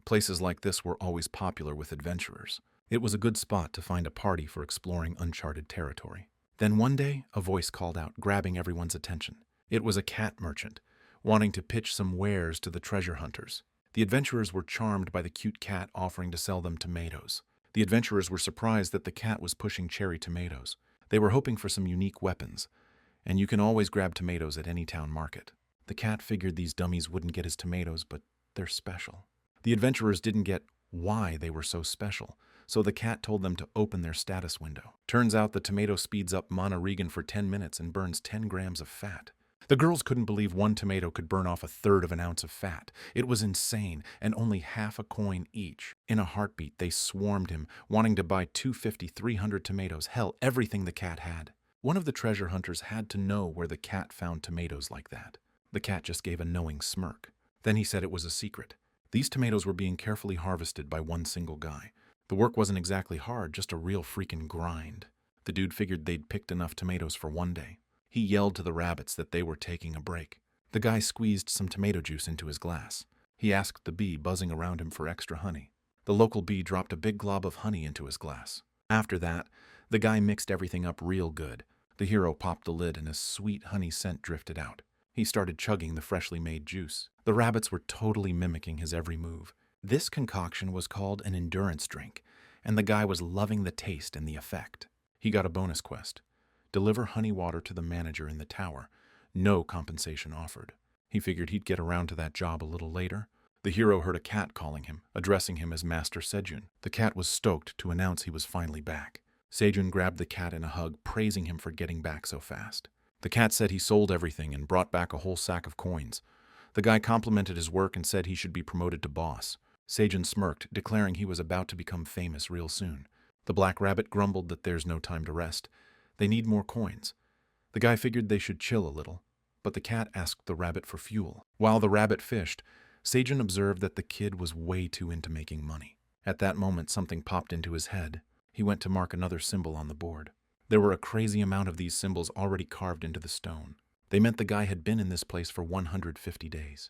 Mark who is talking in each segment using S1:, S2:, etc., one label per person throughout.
S1: Places like this were always popular with adventurers. It was a good spot to find a party for exploring uncharted territory. Then one day, a voice called out, grabbing everyone's attention. It was a cat merchant, wanting to pitch some wares to the treasure hunters. The adventurers were charmed by the cute cat offering to sell them tomatoes. The adventurers were surprised that the cat was pushing cherry tomatoes. They were hoping for some unique weapons, and you can always grab tomatoes at any town market. The cat figured these dummies wouldn't get his tomatoes, but they're special. The adventurers didn't get why they were so special, so the cat told them to open their status window. Turns out the tomato speeds up monoregan for 10 minutes and burns 10 grams of fat. The girls couldn't believe one tomato could burn off 1/3 of an ounce of fat. It was insane, and only half a coin each. In a heartbeat, they swarmed him, wanting to buy 250, 300 tomatoes, hell, everything the cat had. One of the treasure hunters had to know where the cat found tomatoes like that. The cat just gave a knowing smirk. Then he said it was a secret. These tomatoes were being carefully harvested by one single guy. The work wasn't exactly hard, just a real freaking grind. The dude figured they'd picked enough tomatoes for one day. He yelled to the rabbits that they were taking a break. The guy squeezed some tomato juice into his glass. He asked the bee buzzing around him for extra honey. The local bee dropped a big glob of honey into his glass. After that, the guy mixed everything up real good. The hero popped the lid and a sweet honey scent drifted out. He started chugging the freshly made juice. The rabbits were totally mimicking his every move. This concoction was called an endurance drink, and the guy was loving the taste and the effect. He got a bonus quest. Deliver honey water to the manager in the tower. No compensation offered. He figured he'd get around to that job a little later. The hero heard a cat calling him, addressing him as Master Sejun. The cat was stoked to announce he was finally back. Sejun grabbed the cat in a hug, praising him for getting back so fast. The cat said he sold everything and brought back a whole sack of coins. The guy complimented his work and said he should be promoted to boss. Sejun smirked, declaring he was about to become famous real soon. The black rabbit grumbled that there's no time to rest. They need more coins. The guy figured they should chill a little, but the cat asked the rabbit for fuel. While the rabbit fished, Sejun observed that the kid was way too into making money. At that moment, something popped into his head. He went to mark another symbol on the board. There were a crazy amount of these symbols already carved into the stone. They meant the guy had been in this place for 150 days.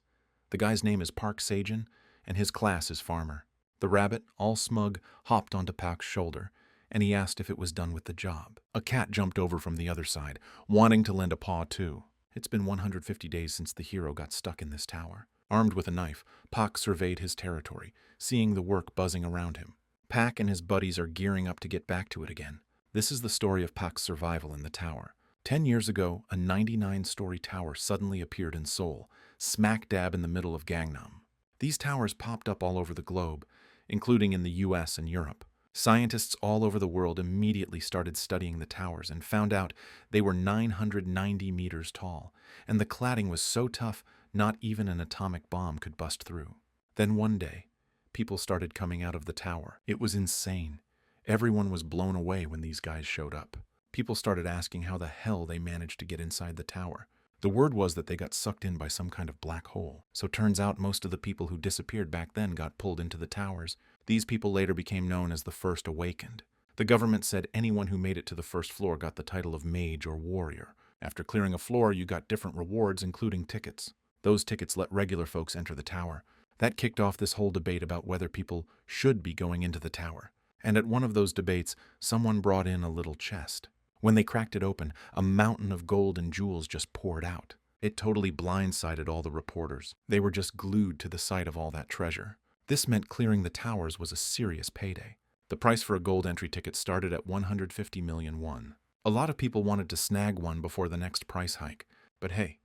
S1: The guy's name is Park Sejun, and his class is farmer. The rabbit, all smug, hopped onto Park's shoulder, and he asked if it was done with the job. A cat jumped over from the other side, wanting to lend a paw too. It's been 150 days since the hero got stuck in this tower. Armed with a knife, Pak surveyed his territory, seeing the work buzzing around him. Pak and his buddies are gearing up to get back to it again. This is the story of Pak's survival in the tower. 10 years ago, a 99-story tower suddenly appeared in Seoul, smack dab in the middle of Gangnam. These towers popped up all over the globe, including in the US and Europe. Scientists all over the world immediately started studying the towers and found out they were 990 meters tall, and the cladding was so tough not even an atomic bomb could bust through. Then one day, people started coming out of the tower. It was insane. Everyone was blown away when these guys showed up. People started asking how the hell they managed to get inside the tower. The word was that they got sucked in by some kind of black hole. So turns out most of the people who disappeared back then got pulled into the towers. These people later became known as the First Awakened. The government said anyone who made it to the first floor got the title of mage or warrior. After clearing a floor, you got different rewards, including tickets. Those tickets let regular folks enter the tower. That kicked off this whole debate about whether people should be going into the tower. And at one of those debates, someone brought in a little chest. When they cracked it open, a mountain of gold and jewels just poured out. It totally blindsided all the reporters. They were just glued to the sight of all that treasure. This meant clearing the towers was a serious payday. The price for a gold entry ticket started at 150 million won. A lot of people wanted to snag one before the next price hike. But hey,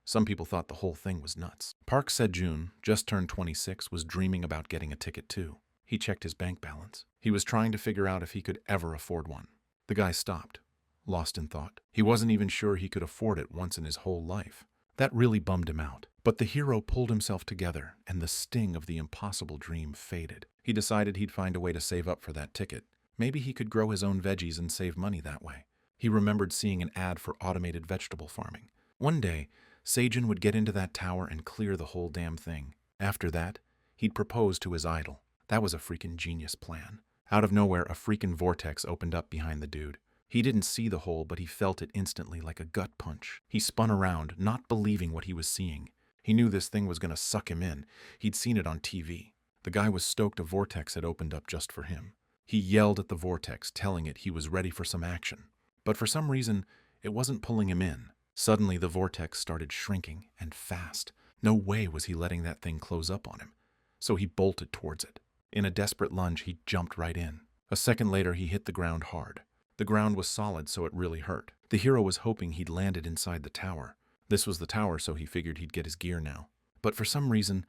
S1: some people thought the whole thing was nuts. Park Sejun, just turned 26, was dreaming about getting a ticket too. He checked his bank balance. He was trying to figure out if he could ever afford one. The guy stopped, lost in thought. He wasn't even sure he could afford it once in his whole life. That really bummed him out. But the hero pulled himself together, and the sting of the impossible dream faded. He decided he'd find a way to save up for that ticket. Maybe he could grow his own veggies and save money that way. He remembered seeing an ad for automated vegetable farming. One day, Sejun would get into that tower and clear the whole damn thing. After that, he'd propose to his idol. That was a freaking genius plan. Out of nowhere, a freaking vortex opened up behind the dude. He didn't see the hole, but he felt it instantly like a gut punch. He spun around, not believing what he was seeing. He knew this thing was going to suck him in. He'd seen it on TV. The guy was stoked a vortex had opened up just for him. He yelled at the vortex, telling it he was ready for some action. But for some reason, it wasn't pulling him in. Suddenly, the vortex started shrinking, and fast. No way was he letting that thing close up on him. So he bolted towards it. In a desperate lunge, he jumped right in. A second later, he hit the ground hard. The ground was solid, so it really hurt. The hero was hoping he'd landed inside the tower. This was the tower, so he figured he'd get his gear now. But for some reason,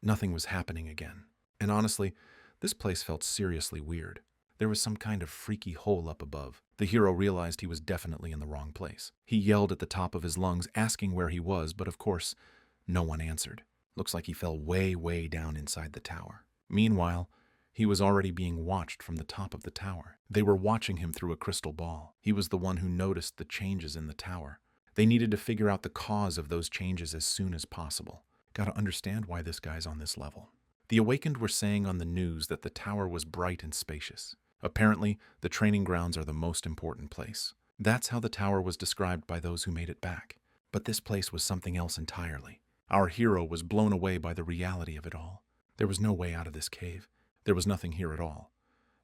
S1: nothing was happening again. And honestly, this place felt seriously weird. There was some kind of freaky hole up above. The hero realized he was definitely in the wrong place. He yelled at the top of his lungs, asking where he was, but of course, no one answered. Looks like he fell way, way down inside the tower. Meanwhile, he was already being watched from the top of the tower. They were watching him through a crystal ball. He was the one who noticed the changes in the tower. They needed to figure out the cause of those changes as soon as possible. Gotta understand why this guy's on this level. The awakened were saying on the news that the tower was bright and spacious. Apparently, the training grounds are the most important place. That's how the tower was described by those who made it back. But this place was something else entirely. Our hero was blown away by the reality of it all. There was no way out of this cave. There was nothing here at all.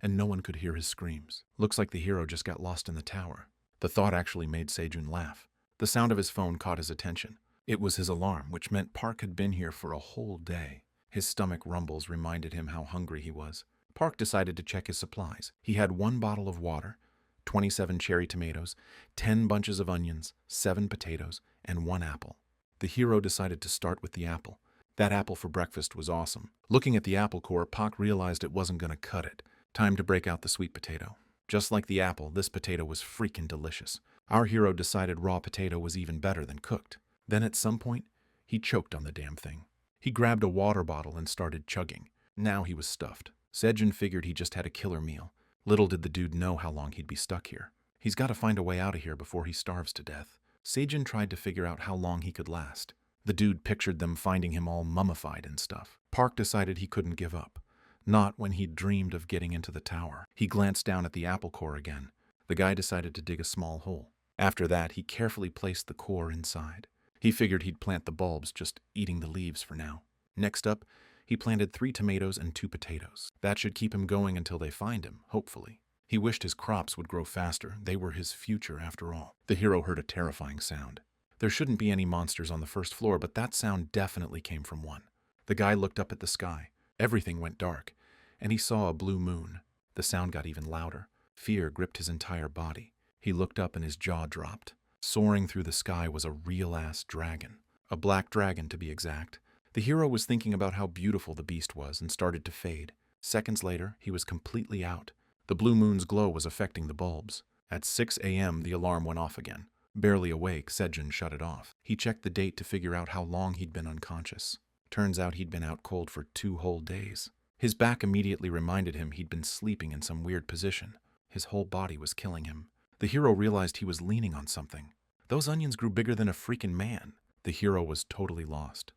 S1: And no one could hear his screams. Looks like the hero just got lost in the tower. The thought actually made Sejun laugh. The sound of his phone caught his attention. It was his alarm, which meant Park had been here for a whole day. His stomach rumbles reminded him how hungry he was. Park decided to check his supplies. He had 1 bottle of water, 27 cherry tomatoes, 10 bunches of onions, 7 potatoes, and 1 apple. The hero decided to start with the apple. That apple for breakfast was awesome. Looking at the apple core, Park realized it wasn't going to cut it. Time to break out the sweet potato. Just like the apple, this potato was freaking delicious. Our hero decided raw potato was even better than cooked. Then at some point, he choked on the damn thing. He grabbed a water bottle and started chugging. Now he was stuffed. Sejun figured he just had a killer meal. Little did the dude know how long he'd be stuck here. He's got to find a way out of here before he starves to death. Sejun tried to figure out how long he could last. The dude pictured them finding him all mummified and stuff. Park decided he couldn't give up. Not when he'd dreamed of getting into the tower. He glanced down at the apple core again. The guy decided to dig a small hole. After that, he carefully placed the core inside. He figured he'd plant the bulbs, just eating the leaves for now. Next up, he planted 3 tomatoes and 2 potatoes. That should keep him going until they find him, hopefully. He wished his crops would grow faster. They were his future, after all. The hero heard a terrifying sound. There shouldn't be any monsters on the first floor, but that sound definitely came from one. The guy looked up at the sky. Everything went dark, and he saw a blue moon. The sound got even louder. Fear gripped his entire body. He looked up and his jaw dropped. Soaring through the sky was a real-ass dragon. A black dragon, to be exact. The hero was thinking about how beautiful the beast was and started to fade. Seconds later, he was completely out. The blue moon's glow was affecting the bulbs. At 6 a.m., the alarm went off again. Barely awake, Sejun shut it off. He checked the date to figure out how long he'd been unconscious. Turns out he'd been out cold for 2 whole days. His back immediately reminded him he'd been sleeping in some weird position. His whole body was killing him. The hero realized he was leaning on something. Those onions grew bigger than a freaking man. The hero was totally lost.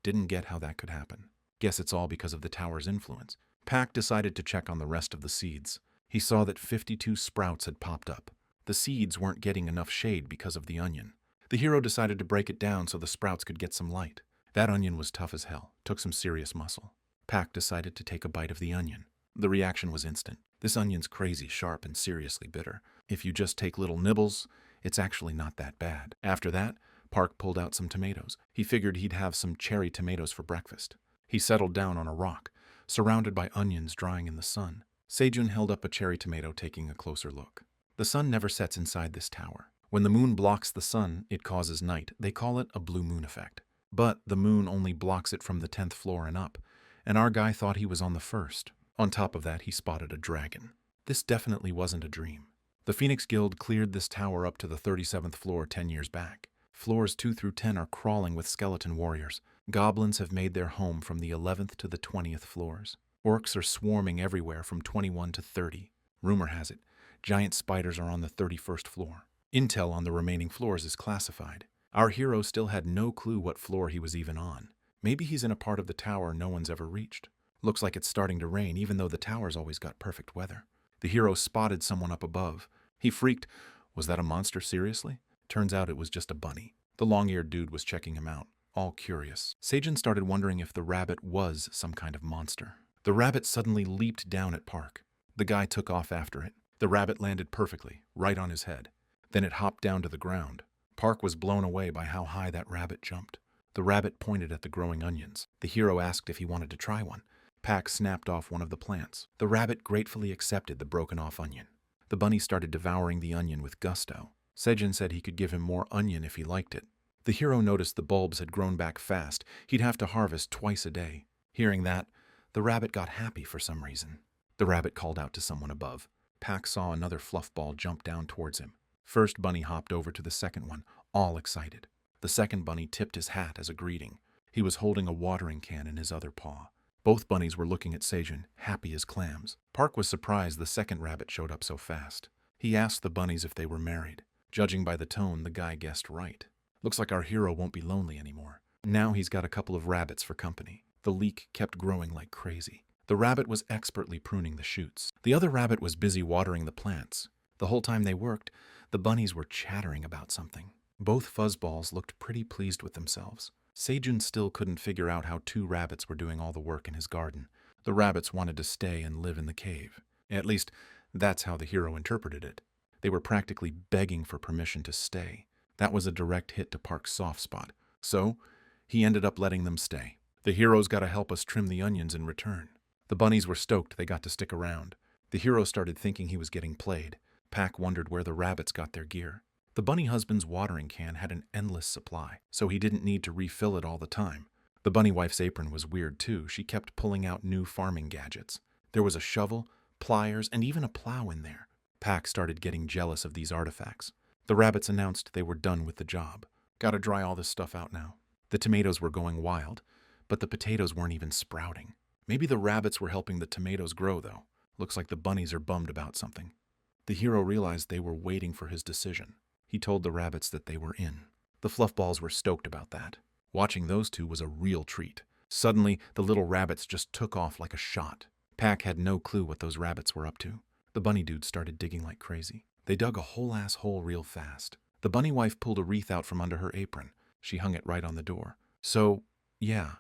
S1: Didn't get how that could happen. Guess it's all because of the tower's influence. Pack decided to check on the rest of the seeds. He saw that 52 sprouts had popped up. The seeds weren't getting enough shade because of the onion. The hero decided to break it down so the sprouts could get some light. That onion was tough as hell, took some serious muscle. Pack decided to take a bite of the onion. The reaction was instant. This onion's crazy sharp and seriously bitter. If you just take little nibbles, it's actually not that bad. After that, Park pulled out some tomatoes. He figured he'd have some cherry tomatoes for breakfast. He settled down on a rock, surrounded by onions drying in the sun. Sejun held up a cherry tomato, taking a closer look. The sun never sets inside this tower. When the moon blocks the sun, it causes night. They call it a blue moon effect. But the moon only blocks it from the 10th floor and up, and our guy thought he was on the 1st. On top of that, he spotted a dragon. This definitely wasn't a dream. The Phoenix Guild cleared this tower up to the 37th floor 10 years back. Floors 2 through 10 are crawling with skeleton warriors. Goblins have made their home from the 11th to the 20th floors. Orcs are swarming everywhere from 21 to 30. Rumor has it, giant spiders are on the 31st floor. Intel on the remaining floors is classified. Our hero still had no clue what floor he was even on. Maybe he's in a part of the tower no one's ever reached. Looks like it's starting to rain, even though the tower's always got perfect weather. The hero spotted someone up above. He freaked. Was that a monster, seriously? Turns out it was just a bunny. The long-eared dude was checking him out. all curious. Seijin started wondering if the rabbit was some kind of monster. The rabbit suddenly leaped down at Park. The guy took off after it. The rabbit landed perfectly, right on his head. Then it hopped down to the ground. Park was blown away by how high that rabbit jumped. The rabbit pointed at the growing onions. The hero asked if he wanted to try one. Park snapped off one of the plants. The rabbit gratefully accepted the broken-off onion. The bunny started devouring the onion with gusto. Seijin said he could give him more onion if he liked it. The hero noticed the bulbs had grown back fast. He'd have to harvest twice a day. Hearing that, the rabbit got happy for some reason. The rabbit called out to someone above. Park saw another fluff ball jump down towards him. First bunny hopped over to the second one, all excited. The second bunny tipped his hat as a greeting. He was holding a watering can in his other paw. Both bunnies were looking at Seijin, happy as clams. Park was surprised the second rabbit showed up so fast. He asked the bunnies if they were married. Judging by the tone, the guy guessed right. Looks like our hero won't be lonely anymore. Now he's got a couple of rabbits for company. The leek kept growing like crazy. The rabbit was expertly pruning the shoots. The other rabbit was busy watering the plants. The whole time they worked, the bunnies were chattering about something. Both fuzzballs looked pretty pleased with themselves. Seijun still couldn't figure out how two rabbits were doing all the work in his garden. The rabbits wanted to stay and live in the cave. At least, that's how the hero interpreted it. They were practically begging for permission to stay. That was a direct hit to Park's soft spot. So, he ended up letting them stay. The hero's got to help us trim the onions in return. The bunnies were stoked they got to stick around. The hero started thinking he was getting played. Pak wondered where the rabbits got their gear. The bunny husband's watering can had an endless supply, so he didn't need to refill it all the time. The bunny wife's apron was weird too. She kept pulling out new farming gadgets. There was a shovel, pliers, and even a plow in there. Pak started getting jealous of these artifacts. The rabbits announced they were done with the job. Gotta dry all this stuff out now. The tomatoes were going wild, but the potatoes weren't even sprouting. Maybe the rabbits were helping the tomatoes grow, though. Looks like the bunnies are bummed about something. The hero realized they were waiting for his decision. He told the rabbits that they were in. The fluffballs were stoked about that. Watching those two was a real treat. Suddenly, the little rabbits just took off like a shot. Pak had no clue what those rabbits were up to. The bunny dudes started digging like crazy. They dug a whole-ass hole real fast. The bunny wife pulled a wreath out from under her apron. She hung it right on the door. So, yeah,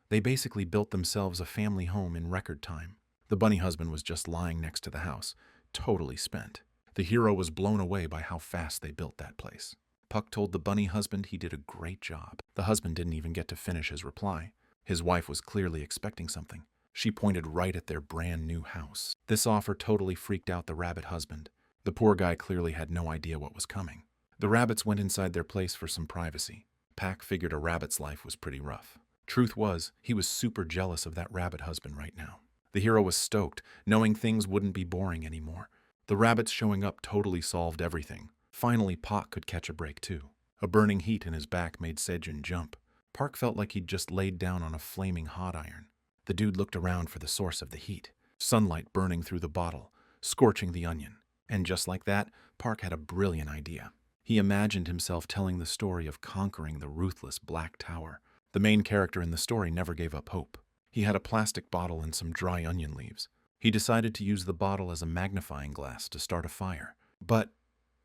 S1: they basically built themselves a family home in record time. The bunny husband was just lying next to the house, totally spent. The hero was blown away by how fast they built that place. Puck told the bunny husband he did a great job. The husband didn't even get to finish his reply. His wife was clearly expecting something. She pointed right at their brand new house. This offer totally freaked out the rabbit husband. The poor guy clearly had no idea what was coming. The rabbits went inside their place for some privacy. Pak figured a rabbit's life was pretty rough. Truth was, he was super jealous of that rabbit husband right now. The hero was stoked, knowing things wouldn't be boring anymore. The rabbits showing up totally solved everything. Finally, Pak could catch a break too. A burning heat in his back made Seijun jump. Park felt like he'd just laid down on a flaming hot iron. The dude looked around for the source of the heat. Sunlight burning through the bottle, scorching the onion. And just like that, Park had a brilliant idea. He imagined himself telling the story of conquering the ruthless Black Tower. The main character in the story never gave up hope. He had a plastic bottle and some dry onion leaves. He decided to use the bottle as a magnifying glass to start a fire. But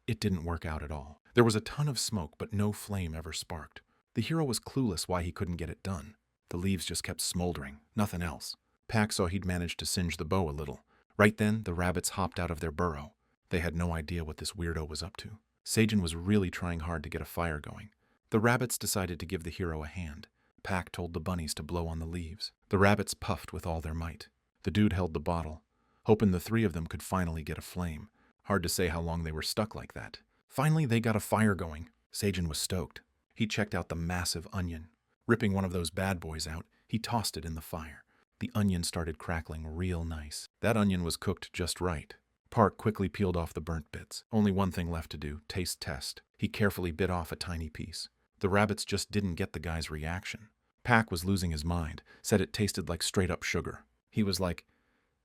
S1: it didn't work out at all. There was a ton of smoke, but no flame ever sparked. The hero was clueless why he couldn't get it done. The leaves just kept smoldering, nothing else. Pak saw he'd managed to singe the bow a little. Right then, the rabbits hopped out of their burrow. They had no idea what this weirdo was up to. Seijun was really trying hard to get a fire going. The rabbits decided to give the hero a hand. Pak told the bunnies to blow on the leaves. The rabbits puffed with all their might. The dude held the bottle, hoping the three of them could finally get a flame. Hard to say how long they were stuck like that. Finally, they got a fire going. Seijun was stoked. He checked out the massive onion. Ripping one of those bad boys out, he tossed it in the fire. The onion started crackling real nice. That onion was cooked just right. Park quickly peeled off the burnt bits. Only one thing left to do, taste test. He carefully bit off a tiny piece. The rabbits just didn't get the guy's reaction. Pak was losing his mind, said it tasted like straight-up sugar. He was like,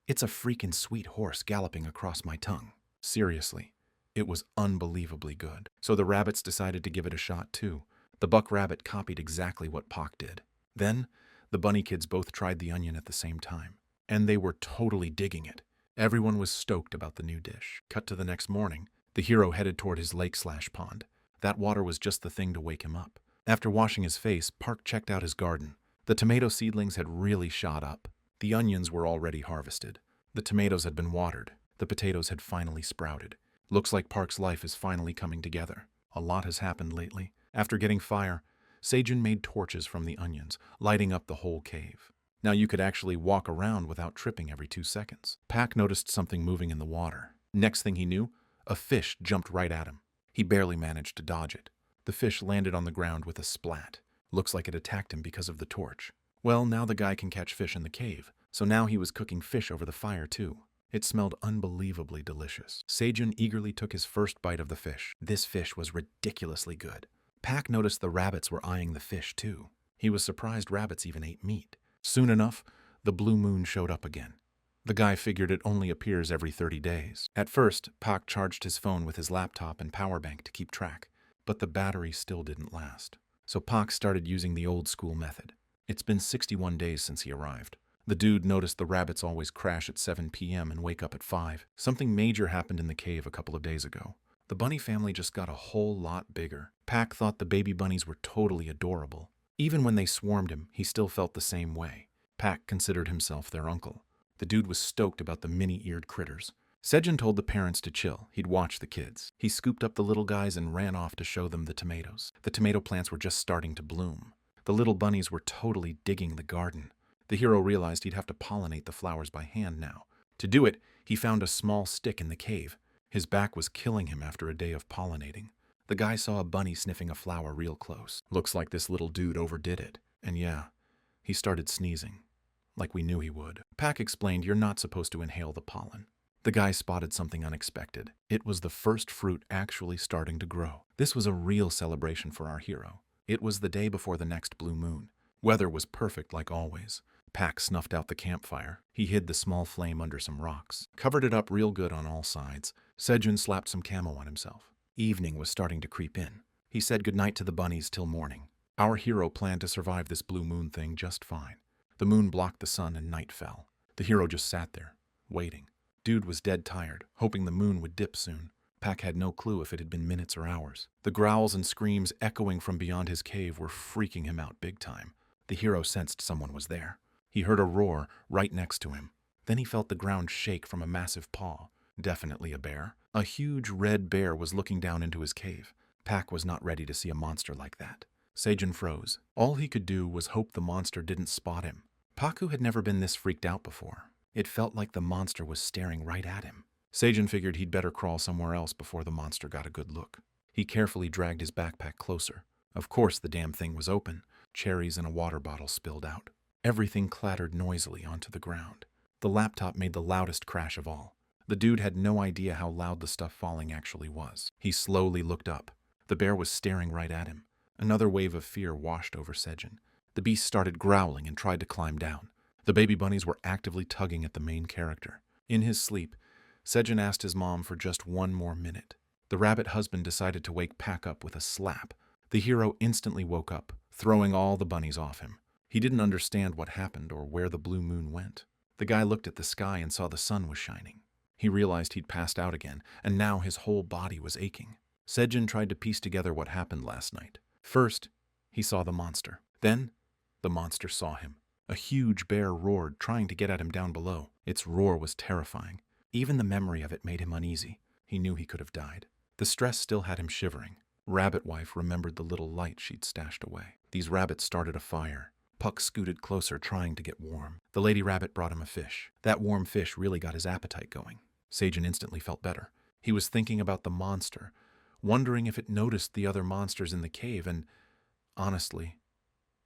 S1: "It's a freaking sweet horse galloping across my tongue." Seriously, it was unbelievably good. So the rabbits decided to give it a shot too. The buck rabbit copied exactly what Pak did. Then, the bunny kids both tried the onion at the same time. And they were totally digging it. Everyone was stoked about the new dish. Cut to the next morning, the hero headed toward his lake/pond. That water was just the thing to wake him up. After washing his face, Park checked out his garden. The tomato seedlings had really shot up. The onions were already harvested. The tomatoes had been watered. The potatoes had finally sprouted. Looks like Park's life is finally coming together. A lot has happened lately. After getting fire, Sejun made torches from the onions, lighting up the whole cave. Now you could actually walk around without tripping every 2 seconds. Pak noticed something moving in the water. Next thing he knew, a fish jumped right at him. He barely managed to dodge it. The fish landed on the ground with a splat. Looks like it attacked him because of the torch. Well, now the guy can catch fish in the cave, so now he was cooking fish over the fire too. It smelled unbelievably delicious. Sejun eagerly took his first bite of the fish. This fish was ridiculously good. Pak noticed the rabbits were eyeing the fish too. He was surprised rabbits even ate meat. Soon enough, the blue moon showed up again. The guy figured it only appears every 30 days. At first, Pak charged his phone with his laptop and power bank to keep track, but the battery still didn't last. So Pak started using the old school method. It's been 61 days since he arrived. The dude noticed the rabbits always crash at 7 p.m. and wake up at 5. Something major happened in the cave a couple of days ago. The bunny family just got a whole lot bigger. Pak thought the baby bunnies were totally adorable. Even when they swarmed him, he still felt the same way. Pak considered himself their uncle. The dude was stoked about the mini-eared critters. Sejun told the parents to chill. He'd watch the kids. He scooped up the little guys and ran off to show them the tomatoes. The tomato plants were just starting to bloom. The little bunnies were totally digging the garden. The hero realized he'd have to pollinate the flowers by hand now. To do it, he found a small stick in the cave. His back was killing him after a day of pollinating. The guy saw a bunny sniffing a flower real close. Looks like this little dude overdid it. And yeah, he started sneezing. Like we knew he would. Pak explained you're not supposed to inhale the pollen. The guy spotted something unexpected. It was the first fruit actually starting to grow. This was a real celebration for our hero. It was the day before the next blue moon. Weather was perfect like always. Pak snuffed out the campfire. He hid the small flame under some rocks, covered it up real good on all sides. Sejun slapped some camo on himself. Evening was starting to creep in. He said goodnight to the bunnies till morning. Our hero planned to survive this blue moon thing just fine. The moon blocked the sun and night fell. The hero just sat there, waiting. Dude was dead tired, hoping the moon would dip soon. Pak had no clue if it had been minutes or hours. The growls and screams echoing from beyond his cave were freaking him out big time. The hero sensed someone was there. He heard a roar right next to him. Then he felt the ground shake from a massive paw. Definitely a bear. A huge red bear was looking down into his cave. Pak was not ready to see a monster like that. Sejun froze. All he could do was hope the monster didn't spot him. Paku had never been this freaked out before. It felt like the monster was staring right at him. Sejun figured he'd better crawl somewhere else before the monster got a good look. He carefully dragged his backpack closer. Of course the damn thing was open. Cherries and a water bottle spilled out. Everything clattered noisily onto the ground. The laptop made the loudest crash of all. The dude had no idea how loud the stuff falling actually was. He slowly looked up. The bear was staring right at him. Another wave of fear washed over Sejun. The beast started growling and tried to climb down. The baby bunnies were actively tugging at the main character. In his sleep, Sejun asked his mom for just one more minute. The rabbit husband decided to wake Pak up with a slap. The hero instantly woke up, throwing all the bunnies off him. He didn't understand what happened or where the blue moon went. The guy looked at the sky and saw the sun was shining. He realized he'd passed out again, and now his whole body was aching. Sejun tried to piece together what happened last night. First, he saw the monster. Then, the monster saw him. A huge bear roared, trying to get at him down below. Its roar was terrifying. Even the memory of it made him uneasy. He knew he could have died. The stress still had him shivering. Rabbit Wife remembered the little light she'd stashed away. These rabbits started a fire. Puck scooted closer, trying to get warm. The lady rabbit brought him a fish. That warm fish really got his appetite going. Sejun instantly felt better. He was thinking about the monster, wondering if it noticed the other monsters in the cave, and honestly,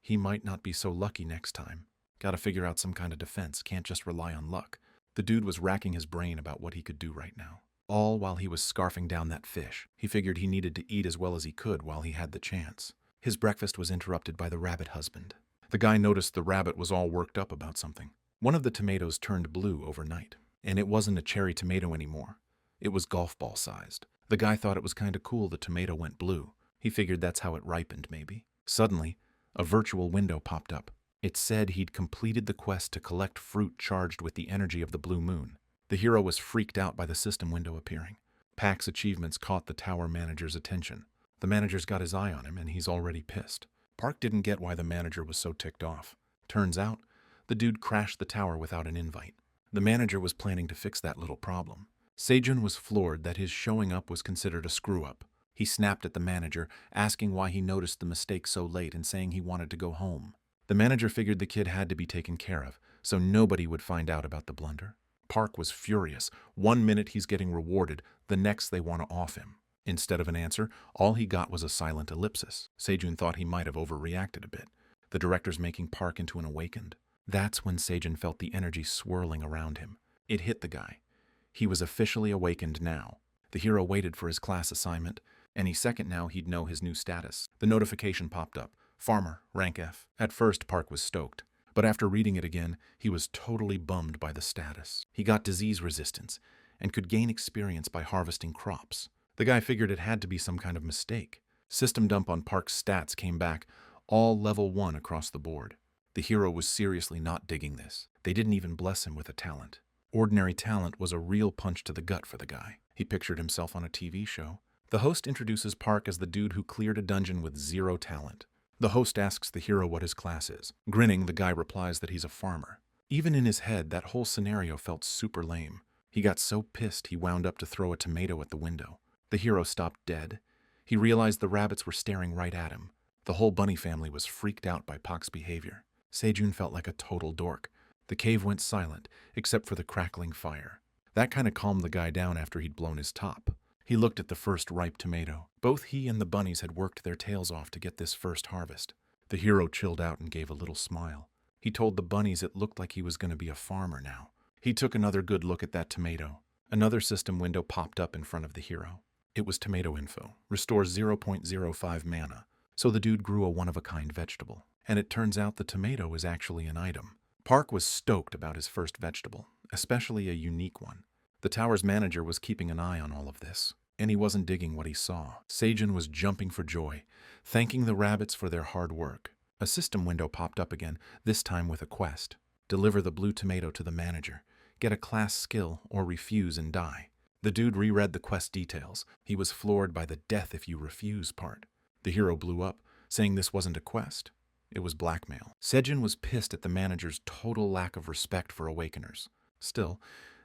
S1: he might not be so lucky next time. Gotta figure out some kind of defense, can't just rely on luck. The dude was racking his brain about what he could do right now. All while he was scarfing down that fish. He figured he needed to eat as well as he could while he had the chance. His breakfast was interrupted by the rabbit husband. The guy noticed the rabbit was all worked up about something. One of the tomatoes turned blue overnight, and it wasn't a cherry tomato anymore. It was golf ball sized. The guy thought it was kinda cool the tomato went blue. He figured that's how it ripened, maybe. Suddenly, a virtual window popped up. It said he'd completed the quest to collect fruit charged with the energy of the blue moon. The hero was freaked out by the system window appearing. Pak's achievements caught the tower manager's attention. The manager's got his eye on him, and he's already pissed. Park didn't get why the manager was so ticked off. Turns out, the dude crashed the tower without an invite. The manager was planning to fix that little problem. Sejun was floored that his showing up was considered a screw-up. He snapped at the manager, asking why he noticed the mistake so late and saying he wanted to go home. The manager figured the kid had to be taken care of, so nobody would find out about the blunder. Park was furious. 1 minute he's getting rewarded, the next they want to off him. Instead of an answer, all he got was a silent ellipsis. Sejun thought he might have overreacted a bit. The director's making Park into an awakened. That's when Sejun felt the energy swirling around him. It hit the guy. He was officially awakened now. The hero waited for his class assignment. Any second now he'd know his new status. The notification popped up. Farmer, rank F. At first, Park was stoked. But after reading it again, he was totally bummed by the status. He got disease resistance and could gain experience by harvesting crops. The guy figured it had to be some kind of mistake. System dump on Park's stats came back, all level 1 across the board. The hero was seriously not digging this. They didn't even bless him with a talent. Ordinary talent was a real punch to the gut for the guy. He pictured himself on a TV show. The host introduces Park as the dude who cleared a dungeon with 0 talent. The host asks the hero what his class is. Grinning, the guy replies that he's a farmer. Even in his head, that whole scenario felt super lame. He got so pissed he wound up to throw a tomato at the window. The hero stopped dead. He realized the rabbits were staring right at him. The whole bunny family was freaked out by Park's behavior. Sejun felt like a total dork. The cave went silent, except for the crackling fire. That kind of calmed the guy down after he'd blown his top. He looked at the first ripe tomato. Both he and the bunnies had worked their tails off to get this first harvest. The hero chilled out and gave a little smile. He told the bunnies it looked like he was going to be a farmer now. He took another good look at that tomato. Another system window popped up in front of the hero. It was tomato info. Restores 0.05 mana. So the dude grew a one-of-a-kind vegetable. And it turns out the tomato is actually an item. Park was stoked about his first vegetable, especially a unique one. The tower's manager was keeping an eye on all of this, and he wasn't digging what he saw. Sejun was jumping for joy, thanking the rabbits for their hard work. A system window popped up again, this time with a quest. Deliver the blue tomato to the manager, get a class skill, or refuse and die. The dude reread the quest details. He was floored by the death if you refuse part. The hero blew up, saying this wasn't a quest. It was blackmail. Sejun was pissed at the manager's total lack of respect for awakeners. Still,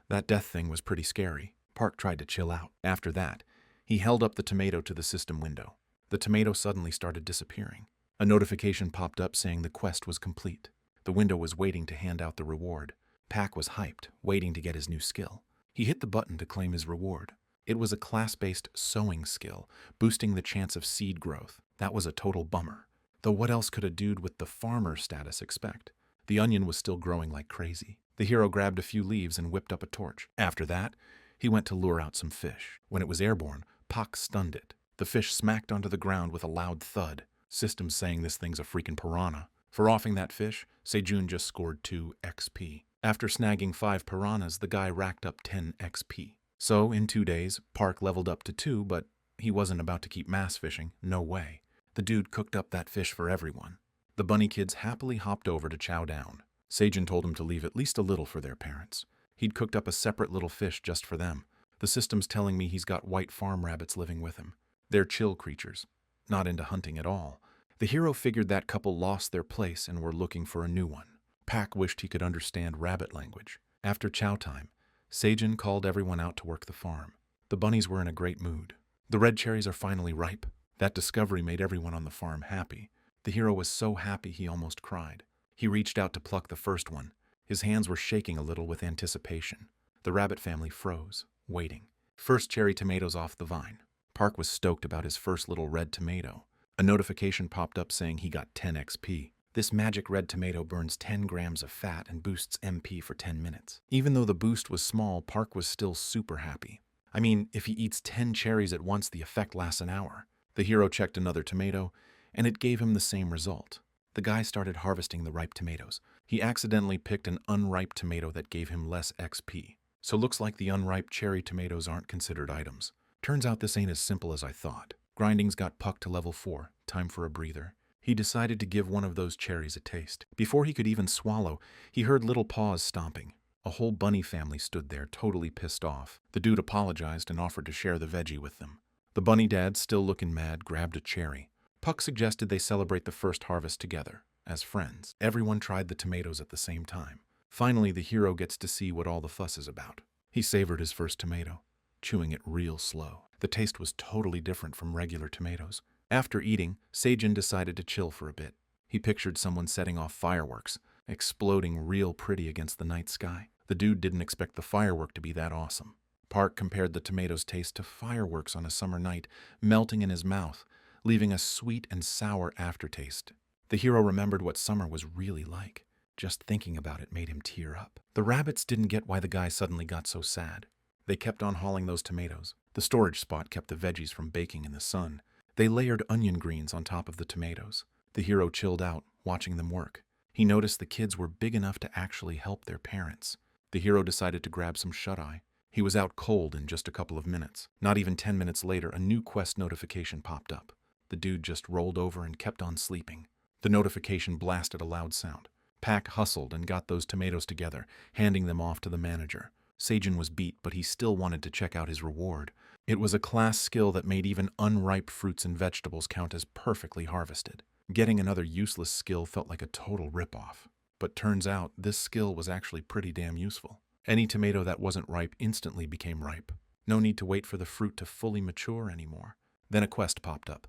S1: that death thing was pretty scary. Park tried to chill out. After that, he held up the tomato to the system window. The tomato suddenly started disappearing. A notification popped up saying the quest was complete. The window was waiting to hand out the reward. Park was hyped, waiting to get his new skill. He hit the button to claim his reward. It was a class-based sowing skill, boosting the chance of seed growth. That was a total bummer. Though what else could a dude with the farmer status expect? The onion was still growing like crazy. The hero grabbed a few leaves and whipped up a torch. After that, he went to lure out some fish. When it was airborne, Pak stunned it. The fish smacked onto the ground with a loud thud. Systems saying this thing's a freaking piranha. For offing that fish, Sejun just scored 2 XP. After snagging 5 piranhas, the guy racked up 10 XP. So, in 2 days, Park leveled up to 2, but he wasn't about to keep mass fishing. No way. The dude cooked up that fish for everyone. The bunny kids happily hopped over to chow down. Sejun told him to leave at least a little for their parents. He'd cooked up a separate little fish just for them. The system's telling me he's got white farm rabbits living with him. They're chill creatures, not into hunting at all. The hero figured that couple lost their place and were looking for a new one. Pak wished he could understand rabbit language. After chow time, Sejun called everyone out to work the farm. The bunnies were in a great mood. The red cherries are finally ripe. That discovery made everyone on the farm happy. The hero was so happy he almost cried. He reached out to pluck the first one. His hands were shaking a little with anticipation. The rabbit family froze, waiting. First cherry tomatoes off the vine. Park was stoked about his first little red tomato. A notification popped up saying he got 10 XP. This magic red tomato burns 10 grams of fat and boosts MP for 10 minutes. Even though the boost was small, Park was still super happy. I mean, if he eats 10 cherries at once, the effect lasts an hour. The hero checked another tomato, and it gave him the same result. The guy started harvesting the ripe tomatoes. He accidentally picked an unripe tomato that gave him less XP. So looks like the unripe cherry tomatoes aren't considered items. Turns out this ain't as simple as I thought. Grindings got Puck to level 4. Time for a breather. He decided to give one of those cherries a taste. Before he could even swallow, he heard little paws stomping. A whole bunny family stood there, totally pissed off. The dude apologized and offered to share the veggie with them. The bunny dad, still looking mad, grabbed a cherry. Puck suggested they celebrate the first harvest together, as friends. Everyone tried the tomatoes at the same time. Finally, the hero gets to see what all the fuss is about. He savored his first tomato, chewing it real slow. The taste was totally different from regular tomatoes. After eating, Seijin decided to chill for a bit. He pictured someone setting off fireworks, exploding real pretty against the night sky. The dude didn't expect the firework to be that awesome. Park compared the tomatoes' taste to fireworks on a summer night, melting in his mouth, leaving a sweet and sour aftertaste. The hero remembered what summer was really like. Just thinking about it made him tear up. The rabbits didn't get why the guy suddenly got so sad. They kept on hauling those tomatoes. The storage spot kept the veggies from baking in the sun. They layered onion greens on top of the tomatoes. The hero chilled out, watching them work. He noticed the kids were big enough to actually help their parents. The hero decided to grab some shut-eye. He was out cold in just a couple of minutes. Not even 10 minutes later, a new quest notification popped up. The dude just rolled over and kept on sleeping. The notification blasted a loud sound. Pack hustled and got those tomatoes together, handing them off to the manager. Seijin was beat, but he still wanted to check out his reward. It was a class skill that made even unripe fruits and vegetables count as perfectly harvested. Getting another useless skill felt like a total ripoff. But turns out, this skill was actually pretty damn useful. Any tomato that wasn't ripe instantly became ripe. No need to wait for the fruit to fully mature anymore. Then a quest popped up.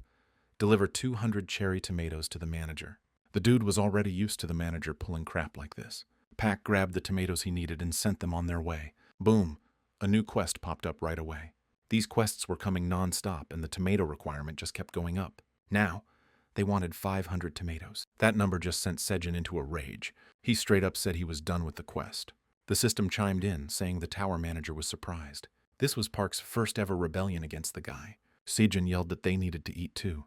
S1: Deliver 200 cherry tomatoes to the manager. The dude was already used to the manager pulling crap like this. Pack grabbed the tomatoes he needed and sent them on their way. Boom! A new quest popped up right away. These quests were coming non-stop, and the tomato requirement just kept going up. Now, they wanted 500 tomatoes. That number just sent Seijin into a rage. He straight up said he was done with the quest. The system chimed in, saying the tower manager was surprised. This was Park's first ever rebellion against the guy. Seijin yelled that they needed to eat too,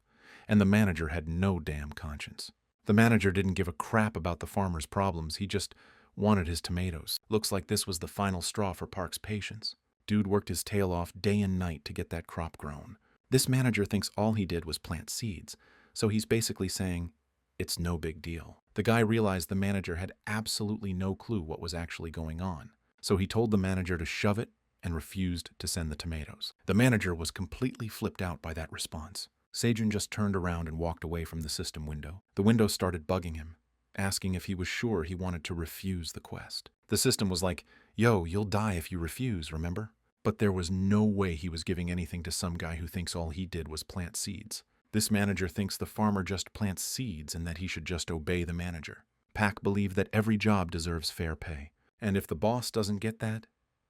S1: and the manager had no damn conscience. The manager didn't give a crap about the farmer's problems, he just wanted his tomatoes. Looks like this was the final straw for Park's patience. Dude worked his tail off day and night to get that crop grown. This manager thinks all he did was plant seeds, so he's basically saying, it's no big deal. The guy realized the manager had absolutely no clue what was actually going on, so he told the manager to shove it and refused to send the tomatoes. The manager was completely flipped out by that response. Seijin just turned around and walked away from the system window. The window started bugging him, asking if he was sure he wanted to refuse the quest. The system was like, yo, you'll die if you refuse, remember? But there was no way he was giving anything to some guy who thinks all he did was plant seeds. This manager thinks the farmer just plants seeds and that he should just obey the manager. Pack believed that every job deserves fair pay, and if the boss doesn't get that,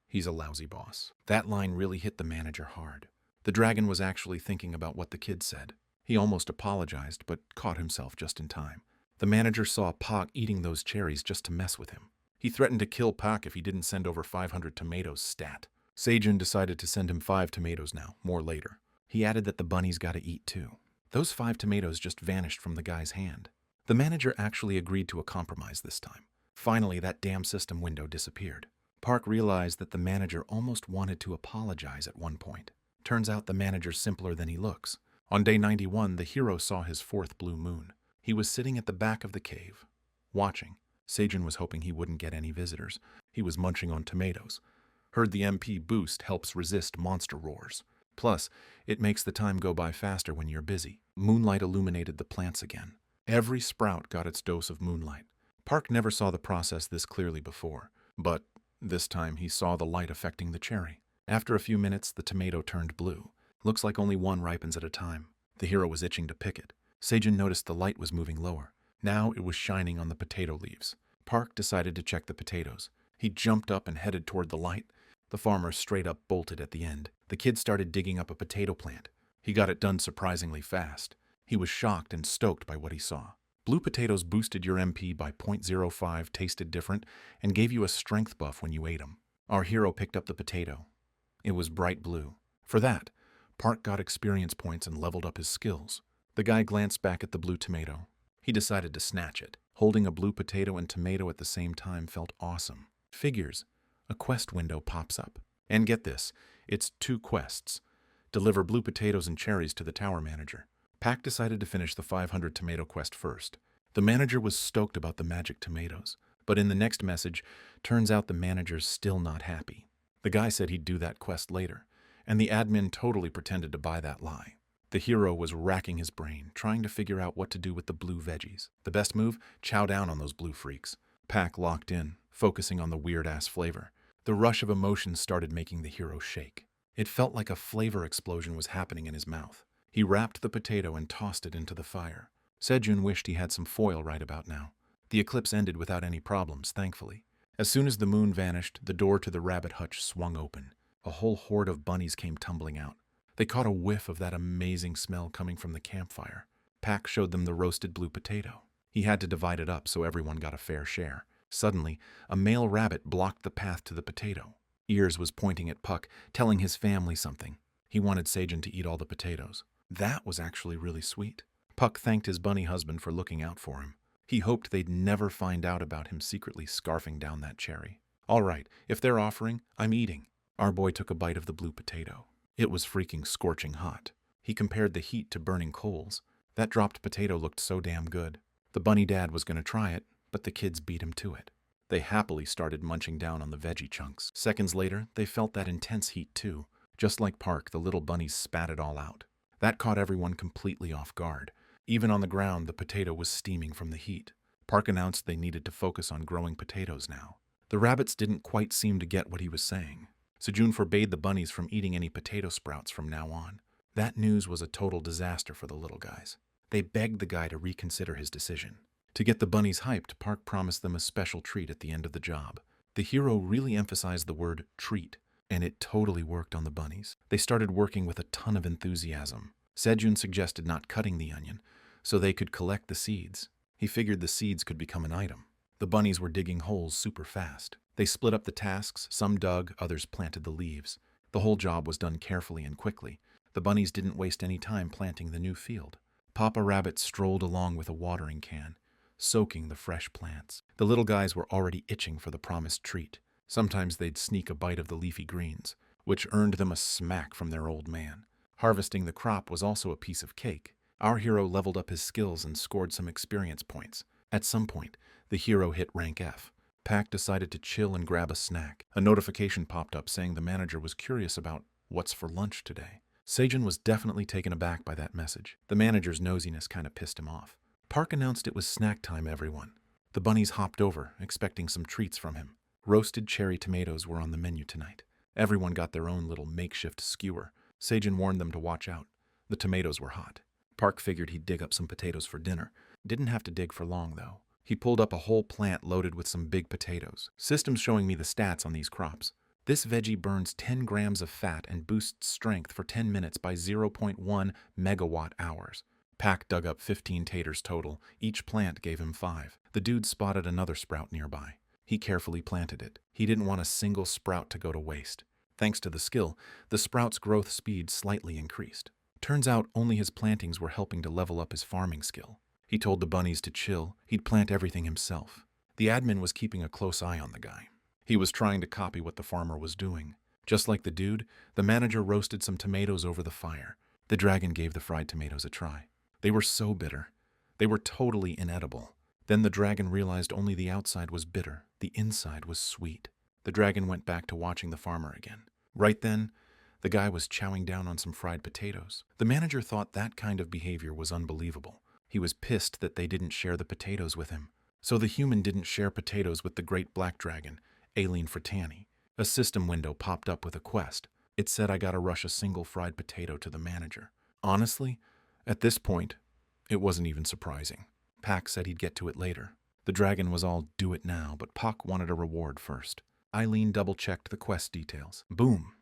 S1: he's a lousy boss. That line really hit the manager hard. The dragon was actually thinking about what the kid said. He almost apologized, but caught himself just in time. The manager saw Pak eating those cherries just to mess with him. He threatened to kill Pak if he didn't send over 500 tomatoes stat. Seijin decided to send him 5 tomatoes now, more later. He added that the bunnies gotta eat too. Those 5 tomatoes just vanished from the guy's hand. The manager actually agreed to a compromise this time. Finally, that damn system window disappeared. Park realized that the manager almost wanted to apologize at one point. Turns out the manager's simpler than he looks. On day 91, the hero saw his 4th blue moon. He was sitting at the back of the cave, watching. Seijin was hoping he wouldn't get any visitors. He was munching on tomatoes. Heard the MP boost helps resist monster roars. Plus, it makes the time go by faster when you're busy. Moonlight illuminated the plants again. Every sprout got its dose of moonlight. Park never saw the process this clearly before, but this time he saw the light affecting the cherry. After a few minutes, the tomato turned blue. Looks like only one ripens at a time. The hero was itching to pick it. Seijin noticed the light was moving lower. Now it was shining on the potato leaves. Park decided to check the potatoes. He jumped up and headed toward the light. The farmer straight up bolted at the end. The kid started digging up a potato plant. He got it done surprisingly fast. He was shocked and stoked by what he saw. Blue potatoes boosted your MP by 0.05, tasted different, and gave you a strength buff when you ate them. Our hero picked up the potato. It was bright blue. For that, Park got experience points and leveled up his skills. The guy glanced back at the blue tomato. He decided to snatch it. Holding a blue potato and tomato at the same time felt awesome. Figures. A quest window pops up. And get this, it's 2 quests. Deliver blue potatoes and cherries to the tower manager. Pack decided to finish the 500 tomato quest first. The manager was stoked about the magic tomatoes, but in the next message, turns out the manager's still not happy. The guy said he'd do that quest later, and the admin totally pretended to buy that lie. The hero was racking his brain, trying to figure out what to do with the blue veggies. The best move? Chow down on those blue freaks. Pack locked in, focusing on the weird-ass flavor. The rush of emotions started making the hero shake. It felt like a flavor explosion was happening in his mouth. He wrapped the potato and tossed it into the fire. Sejun wished he had some foil right about now. The eclipse ended without any problems, thankfully. As soon as the moon vanished, the door to the rabbit hutch swung open. A whole horde of bunnies came tumbling out. They caught a whiff of that amazing smell coming from the campfire. Pack showed them the roasted blue potato. He had to divide it up so everyone got a fair share. Suddenly, a male rabbit blocked the path to the potato. Ears was pointing at Puck, telling his family something. He wanted Sejun to eat all the potatoes. That was actually really sweet. Puck thanked his bunny husband for looking out for him. He hoped they'd never find out about him secretly scarfing down that cherry. All right, if they're offering, I'm eating. Our boy took a bite of the blue potato. It was freaking scorching hot. He compared the heat to burning coals. That dropped potato looked so damn good. The bunny dad was going to try it, but the kids beat him to it. They happily started munching down on the veggie chunks. Seconds later, they felt that intense heat too. Just like Park, the little bunnies spat it all out. That caught everyone completely off guard. Even on the ground, the potato was steaming from the heat. Park announced they needed to focus on growing potatoes now. The rabbits didn't quite seem to get what he was saying. Sejun forbade the bunnies from eating any potato sprouts from now on. That news was a total disaster for the little guys. They begged the guy to reconsider his decision. To get the bunnies hyped, Park promised them a special treat at the end of the job. The hero really emphasized the word treat, and it totally worked on the bunnies. They started working with a ton of enthusiasm. Sejun suggested not cutting the onion, so they could collect the seeds. He figured the seeds could become an item. The bunnies were digging holes super fast. They split up the tasks, some dug, others planted the leaves. The whole job was done carefully and quickly. The bunnies didn't waste any time planting the new field. Papa Rabbit strolled along with a watering can, soaking the fresh plants. The little guys were already itching for the promised treat. Sometimes they'd sneak a bite of the leafy greens, which earned them a smack from their old man. Harvesting the crop was also a piece of cake. Our hero leveled up his skills and scored some experience points. At some point, the hero hit rank F. Pack decided to chill and grab a snack. A notification popped up saying the manager was curious about what's for lunch today. Sejun was definitely taken aback by that message. The manager's nosiness kind of pissed him off. Park announced it was snack time, everyone. The bunnies hopped over, expecting some treats from him. Roasted cherry tomatoes were on the menu tonight. Everyone got their own little makeshift skewer. Sejun warned them to watch out. The tomatoes were hot. Park figured he'd dig up some potatoes for dinner. Didn't have to dig for long, though. He pulled up a whole plant loaded with some big potatoes. System's showing me the stats on these crops. This veggie burns 10 grams of fat and boosts strength for 10 minutes by 0.1 megawatt hours. Pack dug up 15 taters total. Each plant gave him 5. The dude spotted another sprout nearby. He carefully planted it. He didn't want a single sprout to go to waste. Thanks to the skill, the sprout's growth speed slightly increased. Turns out only his plantings were helping to level up his farming skill. He told the bunnies to chill. He'd plant everything himself. The admin was keeping a close eye on the guy. He was trying to copy what the farmer was doing. Just like the dude, the manager roasted some tomatoes over the fire. The dragon gave the fried tomatoes a try. They were so bitter. They were totally inedible. Then the dragon realized only the outside was bitter. The inside was sweet. The dragon went back to watching the farmer again. Right then, the guy was chowing down on some fried potatoes. The manager thought that kind of behavior was unbelievable. He was pissed that they didn't share the potatoes with him. So the human didn't share potatoes with the great black dragon, Aileen Fratani. A system window popped up with a quest. It said I gotta rush a single fried potato to the manager. Honestly, at this point, it wasn't even surprising. Pac said he'd get to it later. The dragon was all do it now, but Puck wanted a reward first. Eileen double-checked the quest details. Boom!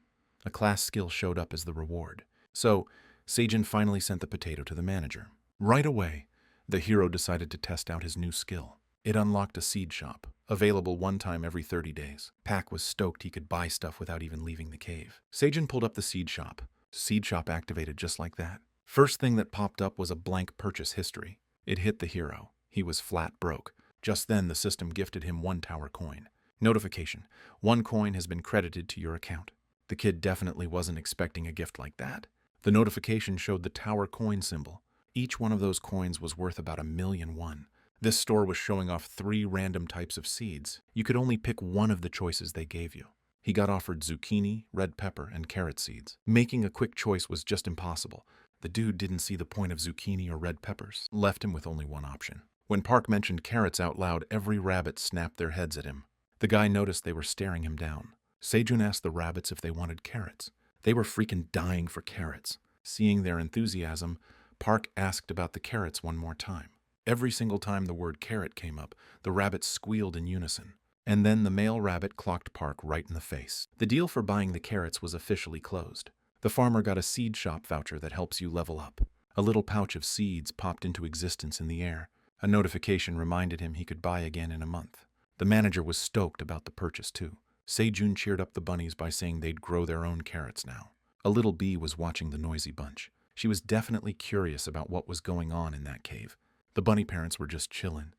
S1: A class skill showed up as the reward. So, Sejun finally sent the potato to the manager. Right away, the hero decided to test out his new skill. It unlocked a seed shop, available one time every 30 days. Pac was stoked he could buy stuff without even leaving the cave. Sejun pulled up the seed shop. Seed shop activated just like that. First thing that popped up was a blank purchase history. It hit the hero. He was flat broke. Just then, the system gifted him 1 tower coin. Notification: 1 coin has been credited to your account. The kid definitely wasn't expecting a gift like that. The notification showed the tower coin symbol. Each one of those coins was worth about 1,000,001. This store was showing off 3 random types of seeds. You could only pick one of the choices they gave you. He got offered zucchini, red pepper, and carrot seeds. Making a quick choice was just impossible. The dude didn't see the point of zucchini or red peppers, left him with only one option. When Park mentioned carrots out loud, every rabbit snapped their heads at him. The guy noticed they were staring him down. Sejun asked the rabbits if they wanted carrots. They were freaking dying for carrots. Seeing their enthusiasm, Park asked about the carrots one more time. Every single time the word carrot came up, the rabbits squealed in unison. And then the male rabbit clocked Park right in the face. The deal for buying the carrots was officially closed. The farmer got a seed shop voucher that helps you level up. A little pouch of seeds popped into existence in the air. A notification reminded him he could buy again in a month. The manager was stoked about the purchase too. Sejun cheered up the bunnies by saying they'd grow their own carrots now. A little bee was watching the noisy bunch. She was definitely curious about what was going on in that cave. The bunny parents were just chillin',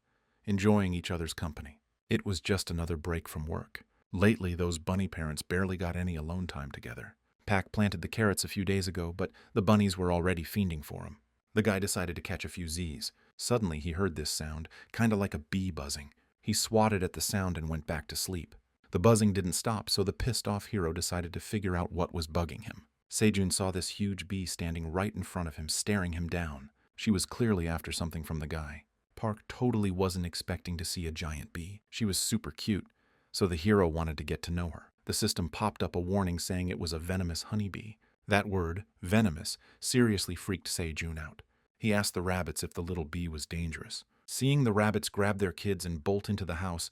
S1: enjoying each other's company. It was just another break from work. Lately, those bunny parents barely got any alone time together. Pak planted the carrots a few days ago, but the bunnies were already fiending for him. The guy decided to catch a few Z's. Suddenly, he heard this sound, kinda like a bee buzzing. He swatted at the sound and went back to sleep. The buzzing didn't stop, so the pissed-off hero decided to figure out what was bugging him. Sejun saw this huge bee standing right in front of him, staring him down. She was clearly after something from the guy. Park totally wasn't expecting to see a giant bee. She was super cute, so the hero wanted to get to know her. The system popped up a warning saying it was a venomous honeybee. That word, venomous, seriously freaked Sejun out. He asked the rabbits if the little bee was dangerous. Seeing the rabbits grab their kids and bolt into the house,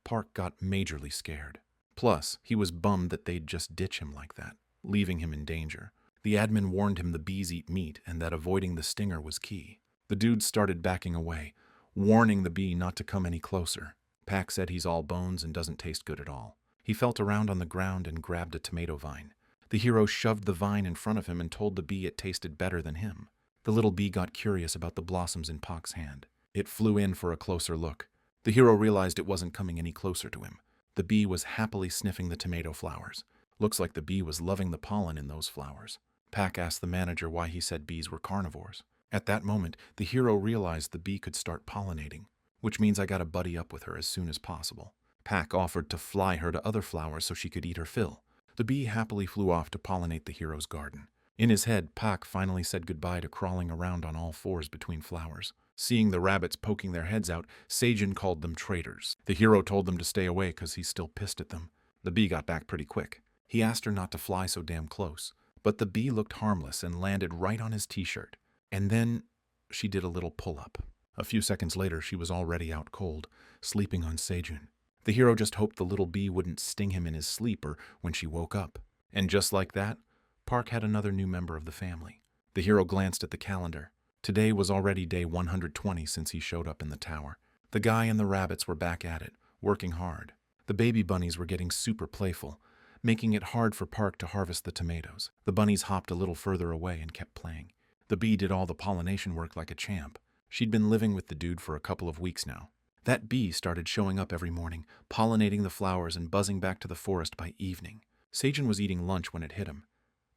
S1: Park got majorly scared. Plus, he was bummed that they'd just ditch him like that, leaving him in danger. The admin warned him the bees eat meat and that avoiding the stinger was key. The dude started backing away, warning the bee not to come any closer. Pak said he's all bones and doesn't taste good at all. He felt around on the ground and grabbed a tomato vine. The hero shoved the vine in front of him and told the bee it tasted better than him. The little bee got curious about the blossoms in Pak's hand. It flew in for a closer look. The hero realized it wasn't coming any closer to him. The bee was happily sniffing the tomato flowers. Looks like the bee was loving the pollen in those flowers. Pak asked the manager why he said bees were carnivores. At that moment, the hero realized the bee could start pollinating, which means I gotta buddy up with her as soon as possible. Pak offered to fly her to other flowers so she could eat her fill. The bee happily flew off to pollinate the hero's garden. In his head, Pak finally said goodbye to crawling around on all fours between flowers. Seeing the rabbits poking their heads out, Sejun called them traitors. The hero told them to stay away because he's still pissed at them. The bee got back pretty quick. He asked her not to fly so damn close, but the bee looked harmless and landed right on his t-shirt. And then she did a little pull-up. A few seconds later, she was already out cold, sleeping on Sejun. The hero just hoped the little bee wouldn't sting him in his sleep or when she woke up. And just like that, Park had another new member of the family. The hero glanced at the calendar. Today was already day 120 since he showed up in the tower. The guy and the rabbits were back at it, working hard. The baby bunnies were getting super playful, making it hard for Park to harvest the tomatoes. The bunnies hopped a little further away and kept playing. The bee did all the pollination work like a champ. She'd been living with the dude for a couple of weeks now. That bee started showing up every morning, pollinating the flowers and buzzing back to the forest by evening. Sejun was eating lunch when it hit him.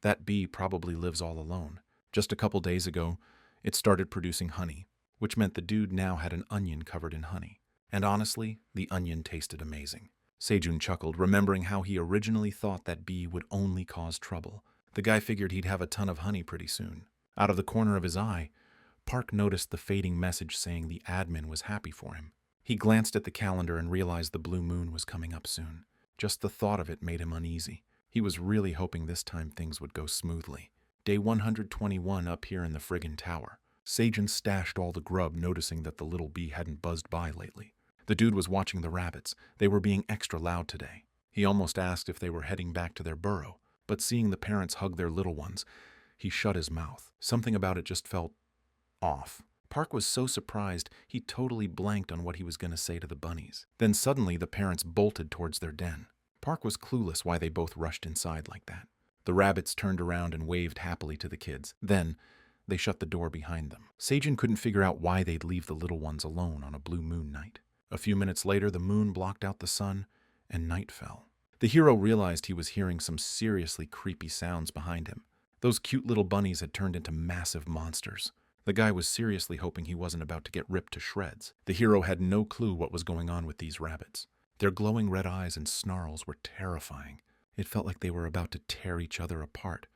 S1: That bee probably lives all alone. Just a couple days ago, it started producing honey, which meant the dude now had an onion covered in honey. And honestly, the onion tasted amazing. Sejun chuckled, remembering how he originally thought that bee would only cause trouble. The guy figured he'd have a ton of honey pretty soon. Out of the corner of his eye, Park noticed the fading message saying the admin was happy for him. He glanced at the calendar and realized the blue moon was coming up soon. Just the thought of it made him uneasy. He was really hoping this time things would go smoothly. Day 121 up here in the friggin' tower. Sejun stashed all the grub, noticing that the little bee hadn't buzzed by lately. The dude was watching the rabbits. They were being extra loud today. He almost asked if they were heading back to their burrow, but seeing the parents hug their little ones, he shut his mouth. Something about it just felt off. Park was so surprised, he totally blanked on what he was going to say to the bunnies. Then suddenly the parents bolted towards their den. Park was clueless why they both rushed inside like that. The rabbits turned around and waved happily to the kids. Then, they shut the door behind them. Sejun couldn't figure out why they'd leave the little ones alone on a blue moon night. A few minutes later, the moon blocked out the sun, and night fell. The hero realized he was hearing some seriously creepy sounds behind him. Those cute little bunnies had turned into massive monsters. The guy was seriously hoping he wasn't about to get ripped to shreds. The hero had no clue what was going on with these rabbits. Their glowing red eyes and snarls were terrifying. It felt like they were about to tear each other apart,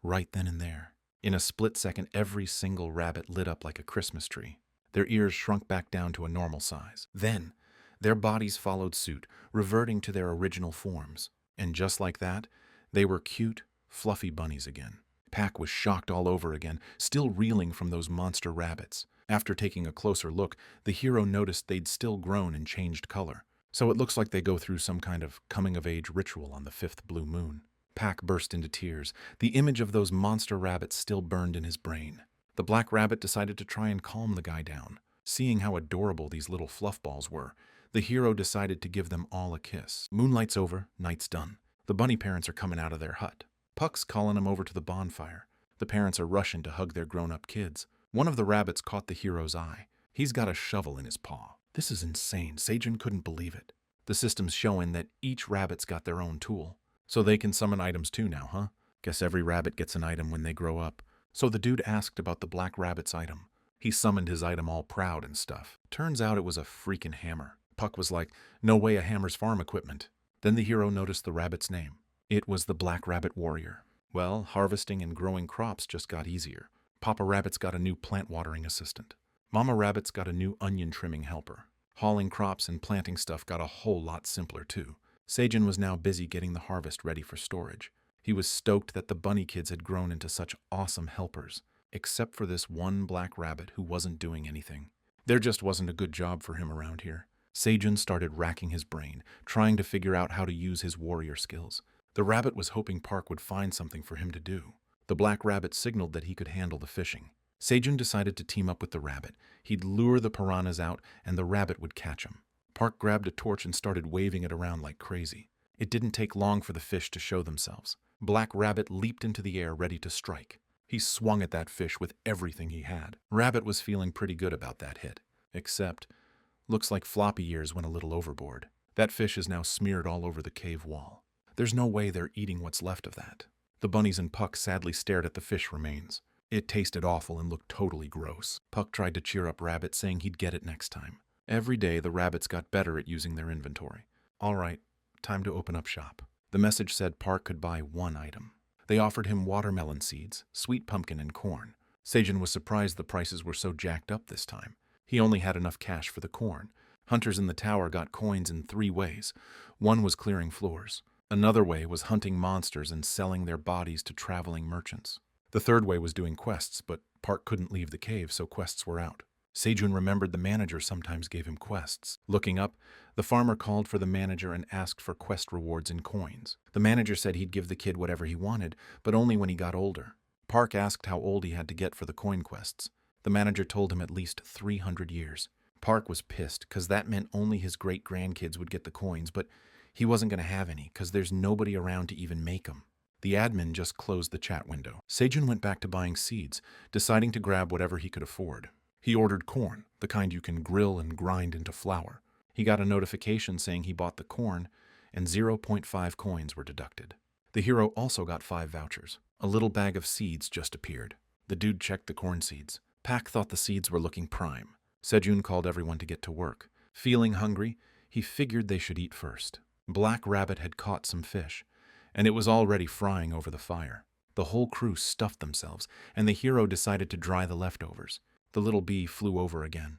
S1: right then and there. In a split second, every single rabbit lit up like a Christmas tree. Their ears shrunk back down to a normal size. Then, their bodies followed suit, reverting to their original forms. And just like that, they were cute, fluffy bunnies again. Pac was shocked all over again, still reeling from those monster rabbits. After taking a closer look, the hero noticed they'd still grown and changed color. So it looks like they go through some kind of coming-of-age ritual on the 5th blue moon. Pac burst into tears. The image of those monster rabbits still burned in his brain. The black rabbit decided to try and calm the guy down. Seeing how adorable these little fluff balls were, the hero decided to give them all a kiss. Moonlight's over, night's done. The bunny parents are coming out of their hut. Puck's calling them over to the bonfire. The parents are rushing to hug their grown-up kids. One of the rabbits caught the hero's eye. He's got a shovel in his paw. This is insane. Seijun couldn't believe it. The system's showing that each rabbit's got their own tool. So they can summon items too now, huh? Guess every rabbit gets an item when they grow up. So the dude asked about the black rabbit's item. He summoned his item all proud and stuff. Turns out it was a freaking hammer. Puck was like, no way, a hammer's farm equipment. Then the hero noticed the rabbit's name. It was the Black Rabbit Warrior. Well, harvesting and growing crops just got easier. Papa Rabbit's got a new plant watering assistant. Mama Rabbit's got a new onion trimming helper. Hauling crops and planting stuff got a whole lot simpler too. Seijun was now busy getting the harvest ready for storage. He was stoked that the bunny kids had grown into such awesome helpers, except for this one black rabbit who wasn't doing anything. There just wasn't a good job for him around here. Seijun started racking his brain, trying to figure out how to use his warrior skills. The rabbit was hoping Park would find something for him to do. The black rabbit signaled that he could handle the fishing. Seijun decided to team up with the rabbit. He'd lure the piranhas out, and the rabbit would catch him. Park grabbed a torch and started waving it around like crazy. It didn't take long for the fish to show themselves. Black Rabbit leaped into the air ready to strike. He swung at that fish with everything he had. Rabbit was feeling pretty good about that hit. Except, looks like floppy ears went a little overboard. That fish is now smeared all over the cave wall. There's no way they're eating what's left of that. The bunnies and Puck sadly stared at the fish remains. It tasted awful and looked totally gross. Puck tried to cheer up Rabbit, saying he'd get it next time. Every day, the rabbits got better at using their inventory. All right, time to open up shop. The message said Park could buy one item. They offered him watermelon seeds, sweet pumpkin, and corn. Seijun was surprised the prices were so jacked up this time. He only had enough cash for the corn. Hunters in the tower got coins in 3 ways. One was clearing floors. Another way was hunting monsters and selling their bodies to traveling merchants. The third way was doing quests, but Park couldn't leave the cave, so quests were out. Seijun remembered the manager sometimes gave him quests. Looking up, the farmer called for the manager and asked for quest rewards in coins. The manager said he'd give the kid whatever he wanted, but only when he got older. Park asked how old he had to get for the coin quests. The manager told him at least 300 years. Park was pissed, because that meant only his great-grandkids would get the coins, but he wasn't going to have any, because there's nobody around to even make them. The admin just closed the chat window. Seijun went back to buying seeds, deciding to grab whatever he could afford. He ordered corn, the kind you can grill and grind into flour. He got a notification saying he bought the corn, and 0.5 coins were deducted. The hero also got 5 vouchers. A little bag of seeds just appeared. The dude checked the corn seeds. Pac thought the seeds were looking prime. Seijun called everyone to get to work. Feeling hungry, he figured they should eat first. Black Rabbit had caught some fish, and it was already frying over the fire. The whole crew stuffed themselves, and the hero decided to dry the leftovers. The little bee flew over again.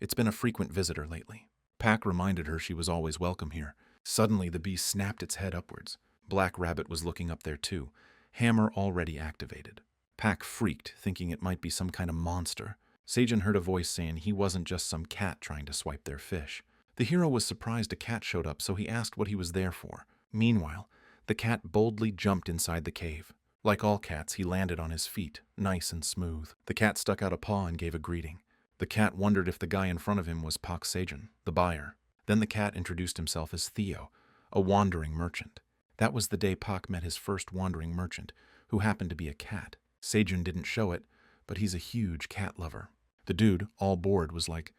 S1: It's been a frequent visitor lately. Pac reminded her she was always welcome here. Suddenly, the bee snapped its head upwards. Black Rabbit was looking up there too, hammer already activated. Pac freaked, thinking it might be some kind of monster. Seijun heard a voice saying he wasn't just some cat trying to swipe their fish. The hero was surprised a cat showed up, so he asked what he was there for. Meanwhile, the cat boldly jumped inside the cave. Like all cats, he landed on his feet, nice and smooth. The cat stuck out a paw and gave a greeting. The cat wondered if the guy in front of him was Pak Seijun, the buyer. Then the cat introduced himself as Theo, a wandering merchant. That was the day Pak met his first wandering merchant, who happened to be a cat. Seijun didn't show it, but he's a huge cat lover. The dude, all bored, was like,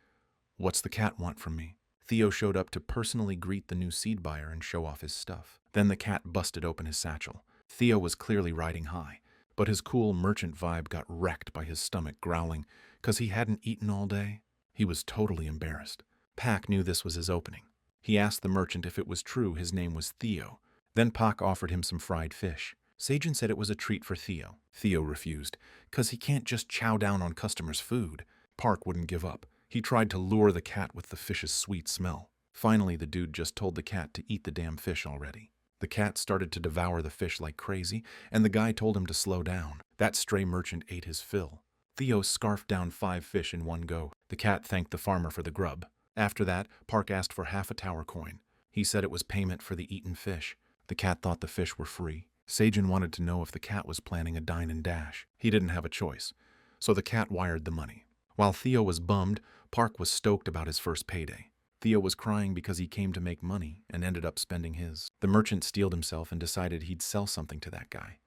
S1: "What's the cat want from me?" Theo showed up to personally greet the new seed buyer and show off his stuff. Then the cat busted open his satchel. Theo was clearly riding high, but his cool merchant vibe got wrecked by his stomach growling, 'cause he hadn't eaten all day. He was totally embarrassed. Pac knew this was his opening. He asked the merchant if it was true his name was Theo. Then Pac offered him some fried fish. Sajin said it was a treat for Theo. Theo refused, because he can't just chow down on customers' food. Park wouldn't give up. He tried to lure the cat with the fish's sweet smell. Finally, the dude just told the cat to eat the damn fish already. The cat started to devour the fish like crazy, and the guy told him to slow down. That stray merchant ate his fill. Theo scarfed down 5 fish in one go. The cat thanked the farmer for the grub. After that, Park asked for half a tower coin. He said it was payment for the eaten fish. The cat thought the fish were free. Sajin wanted to know if the cat was planning a dine and dash. He didn't have a choice, so the cat wired the money. While Theo was bummed, Park was stoked about his first payday. Theo was crying because he came to make money and ended up spending his. The merchant steeled himself and decided he'd sell something to that guy,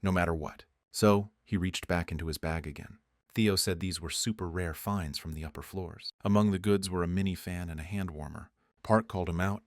S1: no matter what. So he reached back into his bag again. Theo said these were super rare finds from the upper floors. Among the goods were a mini fan and a hand warmer. Park called him out,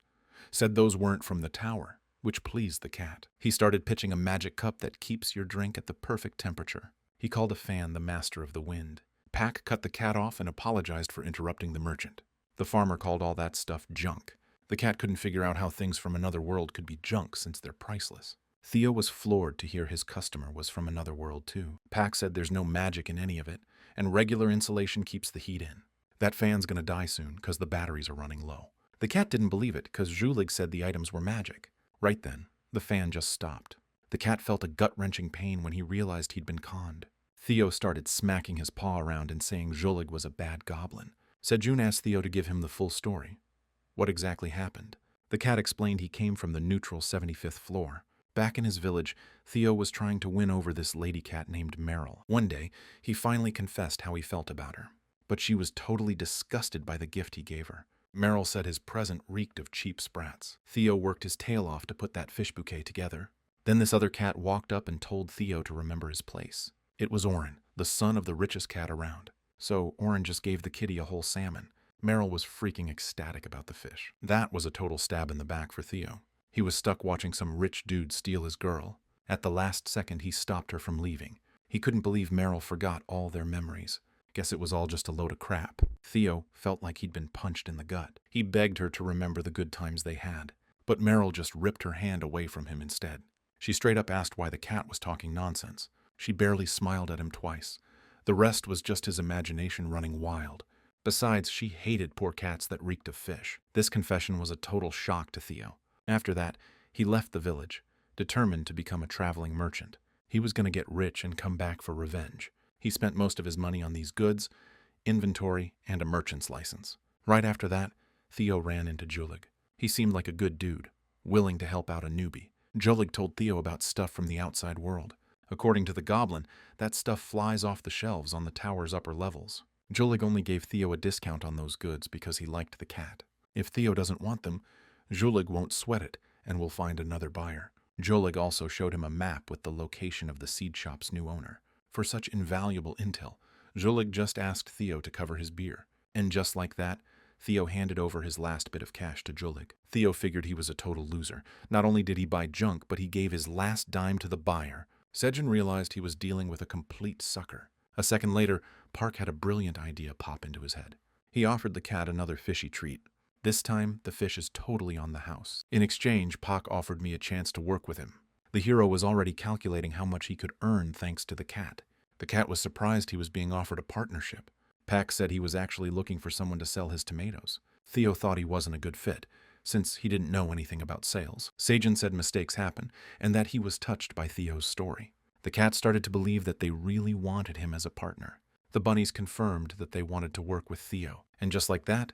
S1: said those weren't from the tower, which pleased the cat. He started pitching a magic cup that keeps your drink at the perfect temperature. He called a fan the master of the wind. Pack cut the cat off and apologized for interrupting the merchant. The farmer called all that stuff junk. The cat couldn't figure out how things from another world could be junk since they're priceless. Theo was floored to hear his customer was from another world too. Pack said there's no magic in any of it, and regular insulation keeps the heat in. That fan's gonna die soon because the batteries are running low. The cat didn't believe it because Julig said the items were magic. Right then, the fan just stopped. The cat felt a gut-wrenching pain when he realized he'd been conned. Theo started smacking his paw around and saying Julig was a bad goblin. Sejun asked Theo to give him the full story. What exactly happened? The cat explained he came from the neutral 75th floor. Back in his village, Theo was trying to win over this lady cat named Meryl. One day, he finally confessed how he felt about her. But she was totally disgusted by the gift he gave her. Meryl said his present reeked of cheap sprats. Theo worked his tail off to put that fish bouquet together. Then this other cat walked up and told Theo to remember his place. It was Oren, the son of the richest cat around. So Oren just gave the kitty a whole salmon. Meryl was freaking ecstatic about the fish. That was a total stab in the back for Theo. He was stuck watching some rich dude steal his girl. At the last second, he stopped her from leaving. He couldn't believe Meryl forgot all their memories. Guess it was all just a load of crap. Theo felt like he'd been punched in the gut. He begged her to remember the good times they had. But Meryl just ripped her hand away from him instead. She straight up asked why the cat was talking nonsense. She barely smiled at him twice. The rest was just his imagination running wild. Besides, she hated poor cats that reeked of fish. This confession was a total shock to Theo. After that, he left the village, determined to become a traveling merchant. He was going to get rich and come back for revenge. He spent most of his money on these goods, inventory, and a merchant's license. Right after that, Theo ran into Julig. He seemed like a good dude, willing to help out a newbie. Julig told Theo about stuff from the outside world. According to the goblin, that stuff flies off the shelves on the tower's upper levels. Julig only gave Theo a discount on those goods because he liked the cat. If Theo doesn't want them, Julig won't sweat it and will find another buyer. Julig also showed him a map with the location of the seed shop's new owner. For such invaluable intel, Julig just asked Theo to cover his beer. And just like that, Theo handed over his last bit of cash to Julig. Theo figured he was a total loser. Not only did he buy junk, but he gave his last dime to the buyer. Sejun realized he was dealing with a complete sucker. A second later, Park had a brilliant idea pop into his head. He offered the cat another fishy treat. This time, the fish is totally on the house. In exchange, Park offered me a chance to work with him. The hero was already calculating how much he could earn thanks to the cat. The cat was surprised he was being offered a partnership. Pack said he was actually looking for someone to sell his tomatoes. Theo thought he wasn't a good fit, since he didn't know anything about sales. Sajin said mistakes happen, and that he was touched by Theo's story. The cat started to believe that they really wanted him as a partner. The bunnies confirmed that they wanted to work with Theo, and just like that,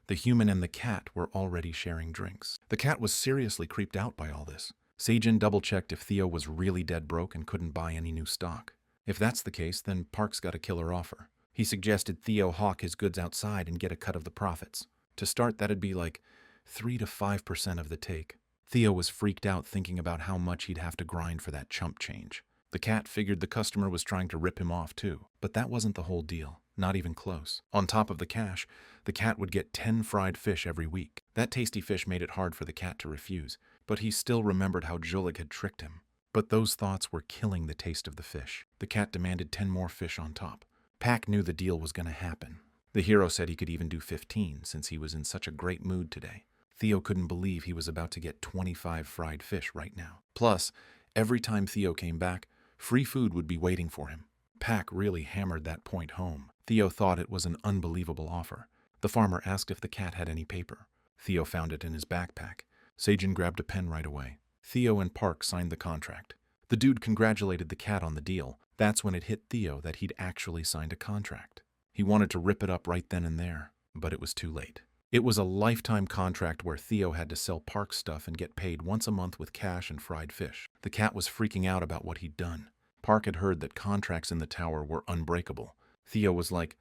S1: the human and the cat were already sharing drinks. The cat was seriously creeped out by all this. Sajin double-checked if Theo was really dead broke and couldn't buy any new stock. If that's the case, then Park's got a killer offer. He suggested Theo hawk his goods outside and get a cut of the profits. To start, that'd be like 3 to 5% of the take. Theo was freaked out thinking about how much he'd have to grind for that chump change. The cat figured the customer was trying to rip him off too, but that wasn't the whole deal. Not even close. On top of the cash, the cat would get 10 fried fish every week. That tasty fish made it hard for the cat to refuse, but he still remembered how Julig had tricked him. But those thoughts were killing the taste of the fish. The cat demanded 10 more fish on top. Pack knew the deal was going to happen. The hero said he could even do 15 since he was in such a great mood today. Theo couldn't believe he was about to get 25 fried fish right now. Plus, Every time Theo came back, free food would be waiting for him. Pack really hammered that point home. Theo thought it was an unbelievable offer. The farmer asked if the cat had any paper. Theo found it in his backpack. Sejin grabbed a pen right away. Theo and Park signed the contract. The dude congratulated the cat on the deal. That's when it hit Theo that he'd actually signed a contract. He wanted to rip it up right then and there, but it was too late. It was a lifetime contract where Theo had to sell Park stuff and get paid once a month with cash and fried fish. The cat was freaking out about what he'd done. Park had heard that contracts in the tower were unbreakable. Theo was like,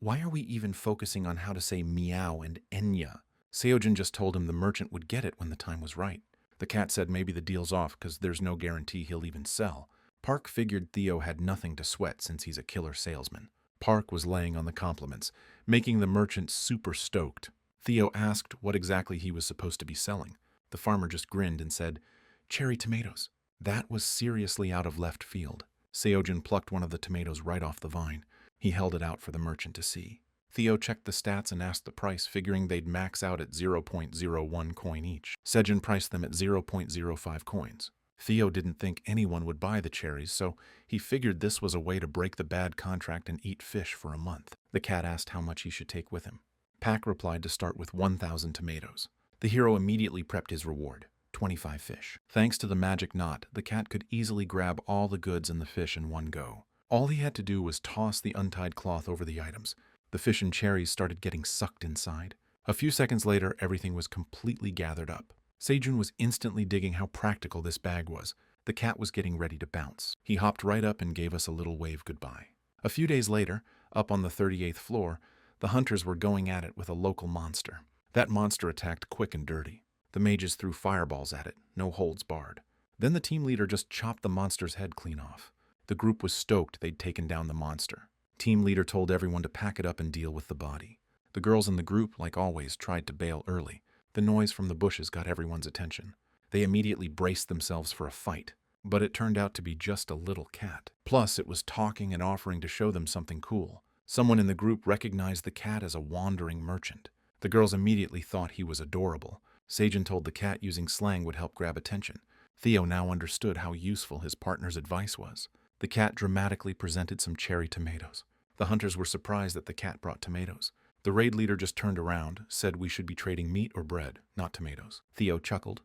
S1: "Why are we even focusing on how to say meow and enya?" Seojin just told him the merchant would get it when the time was right. The cat said maybe the deal's off because there's no guarantee he'll even sell. Park figured Theo had nothing to sweat since he's a killer salesman. Park was laying on the compliments, making the merchant super stoked. Theo asked what exactly he was supposed to be selling. The farmer just grinned and said, "Cherry tomatoes." That was seriously out of left field. Seojin plucked one of the tomatoes right off the vine. He held it out for the merchant to see. Theo checked the stats and asked the price, figuring they'd max out at 0.01 coin each. Sejin priced them at 0.05 coins. Theo didn't think anyone would buy the cherries, so he figured this was a way to break the bad contract and eat fish for a month. The cat asked how much he should take with him. Pack replied to start with 1,000 tomatoes. The hero immediately prepped his reward, 25 fish. Thanks to the magic knot, the cat could easily grab all the goods and the fish in one go. All he had to do was toss the untied cloth over the items. The fish and cherries started getting sucked inside. A few seconds later, everything was completely gathered up. Sejun was instantly digging how practical this bag was. The cat was getting ready to bounce. He hopped right up and gave us a little wave goodbye. A few days later, up on the 38th floor, the hunters were going at it with a local monster. That monster attacked quick and dirty. The mages threw fireballs at it, no holds barred. Then the team leader just chopped the monster's head clean off. The group was stoked they'd taken down the monster. Team leader told everyone to pack it up and deal with the body. The girls in the group, like always, tried to bail early. The noise from the bushes got everyone's attention. They immediately braced themselves for a fight, but it turned out to be just a little cat. Plus, it was talking and offering to show them something cool. Someone in the group recognized the cat as a wandering merchant. The girls immediately thought he was adorable. Sejin told the cat using slang would help grab attention. Theo now understood how useful his partner's advice was. The cat dramatically presented some cherry tomatoes. The hunters were surprised that the cat brought tomatoes. The raid leader just turned around, said we should be trading meat or bread, not tomatoes. Theo chuckled,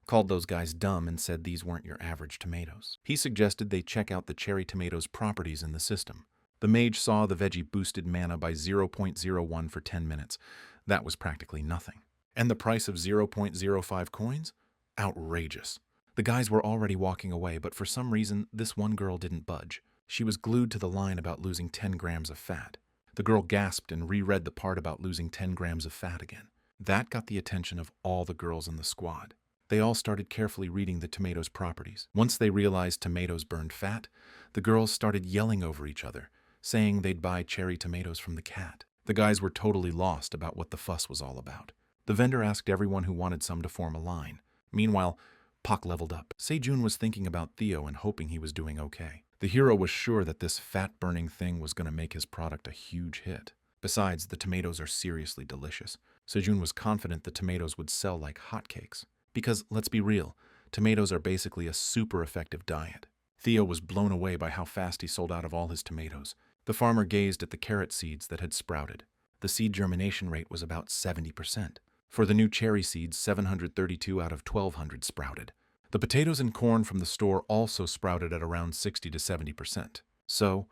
S1: called those guys dumb, and said these weren't your average tomatoes. He suggested they check out the cherry tomatoes' properties in the system. The mage saw the veggie boosted mana by 0.01 for 10 minutes. That was practically nothing. And the price of 0.05 coins? Outrageous. The guys were already walking away, but for some reason, this one girl didn't budge. She was glued to the line about losing 10 grams of fat. The girl gasped and reread the part about losing 10 grams of fat again. That got the attention of all the girls in the squad. They all started carefully reading the tomatoes' properties. Once they realized tomatoes burned fat, the girls started yelling over each other, saying they'd buy cherry tomatoes from the cat. The guys were totally lost about what the fuss was all about. The vendor asked everyone who wanted some to form a line. Meanwhile, Pak leveled up. Sejun was thinking about Theo and hoping he was doing okay. The hero was sure that this fat-burning thing was going to make his product a huge hit. Besides, the tomatoes are seriously delicious. Sejun was confident the tomatoes would sell like hotcakes. Because, let's be real, tomatoes are basically a super effective diet. Theo was blown away by how fast he sold out of all his tomatoes. The farmer gazed at the carrot seeds that had sprouted. The seed germination rate was about 70%. For the new cherry seeds, 732 out of 1,200 sprouted. The potatoes and corn from the store also sprouted at around 60 to 70%. So,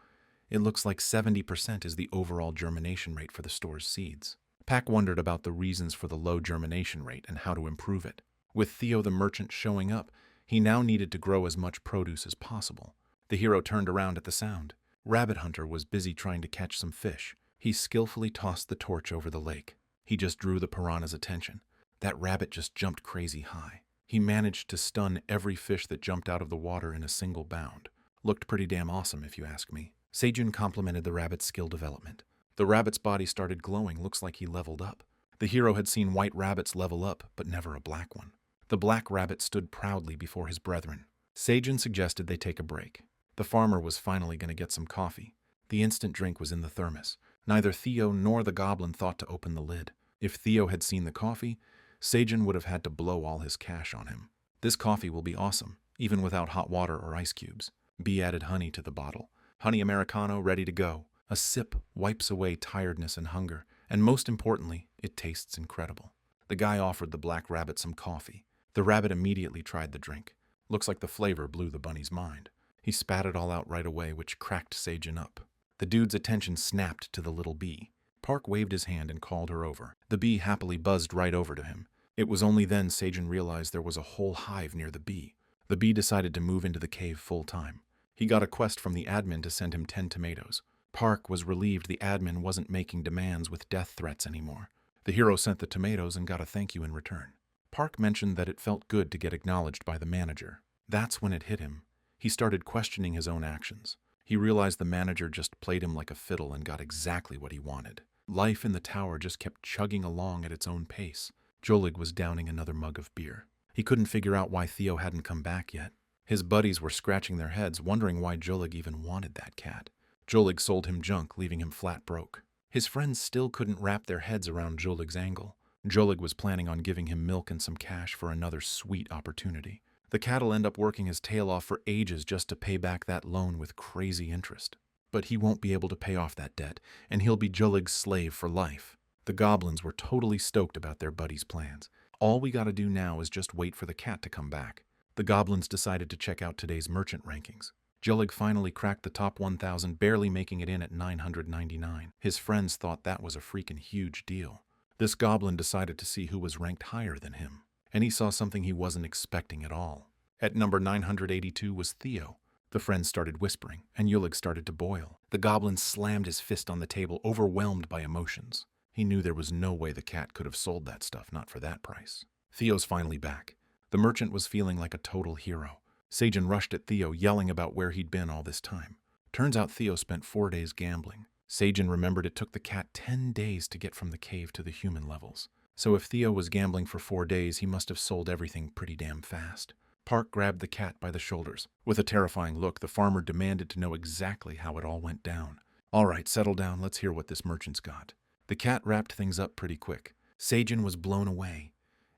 S1: it looks like 70% is the overall germination rate for the store's seeds. Pack wondered about the reasons for the low germination rate and how to improve it. With Theo the merchant showing up, he now needed to grow as much produce as possible. The hero turned around at the sound. Rabbit Hunter was busy trying to catch some fish. He skillfully tossed the torch over the lake. He just drew the piranha's attention. That rabbit just jumped crazy high. He managed to stun every fish that jumped out of the water in a single bound. Looked pretty damn awesome, if you ask me. Sejun complimented the rabbit's skill development. The rabbit's body started glowing, looks like he leveled up. The hero had seen white rabbits level up, but never a black one. The black rabbit stood proudly before his brethren. Sejun suggested they take a break. The farmer was finally going to get some coffee. The instant drink was in the thermos. Neither Theo nor the goblin thought to open the lid. If Theo had seen the coffee, Sejun would have had to blow all his cash on him. This coffee will be awesome. even without hot water or ice cubes. B added honey to the bottle. Honey Americano ready to go. A sip wipes away tiredness and hunger, and most importantly, it tastes incredible. The guy offered the black rabbit some coffee. The rabbit immediately tried the drink. Looks like the flavor blew the bunny's mind. He spat it all out right away, which cracked Seijin up. The dude's attention snapped to the little bee. Park waved his hand and called her over. The bee happily buzzed right over to him. It was only then Seijin realized there was a whole hive near the bee. The bee decided to move into the cave full time. He got a quest from the admin to send him 10 tomatoes. Park was relieved the admin wasn't making demands with death threats anymore. The hero sent the tomatoes and got a thank you in return. Park mentioned that it felt good to get acknowledged by the manager. That's when it hit him. He started questioning his own actions. He realized the manager just played him like a fiddle and got exactly what he wanted. Life in the tower just kept chugging along at its own pace. Jolig was downing another mug of beer. He couldn't figure out why Theo hadn't come back yet. His buddies were scratching their heads, wondering why Jolig even wanted that cat. Jolig sold him junk, leaving him flat broke. His friends still couldn't wrap their heads around Jolig's angle. Jolig was planning on giving him milk and some cash for another sweet opportunity. The cat'll end up working his tail off for ages just to pay back that loan with crazy interest. But he won't be able to pay off that debt, and he'll be Jolig's slave for life. The goblins were totally stoked about their buddy's plans. All we gotta do now is just wait for the cat to come back. The goblins decided to check out today's merchant rankings. Jolig finally cracked the top 1,000, barely making it in at 999. His friends thought that was a freaking huge deal. This goblin decided to see who was ranked higher than him, and he saw something he wasn't expecting at all. At number 982 was Theo. The friends started whispering, and Jolig started to boil. The goblin slammed his fist on the table, overwhelmed by emotions. He knew there was no way the cat could have sold that stuff, not for that price. Theo's finally back. The merchant was feeling like a total hero. Seijin rushed at Theo, yelling about where he'd been all this time. Turns out Theo spent 4 days gambling. Seijin remembered it took the cat 10 days to get from the cave to the human levels. So if Theo was gambling for 4 days, he must have sold everything pretty damn fast. Park grabbed the cat by the shoulders. With a terrifying look, the farmer demanded to know exactly how it all went down. All right, settle down. Let's hear what this merchant's got. The cat wrapped things up pretty quick. Seijin was blown away.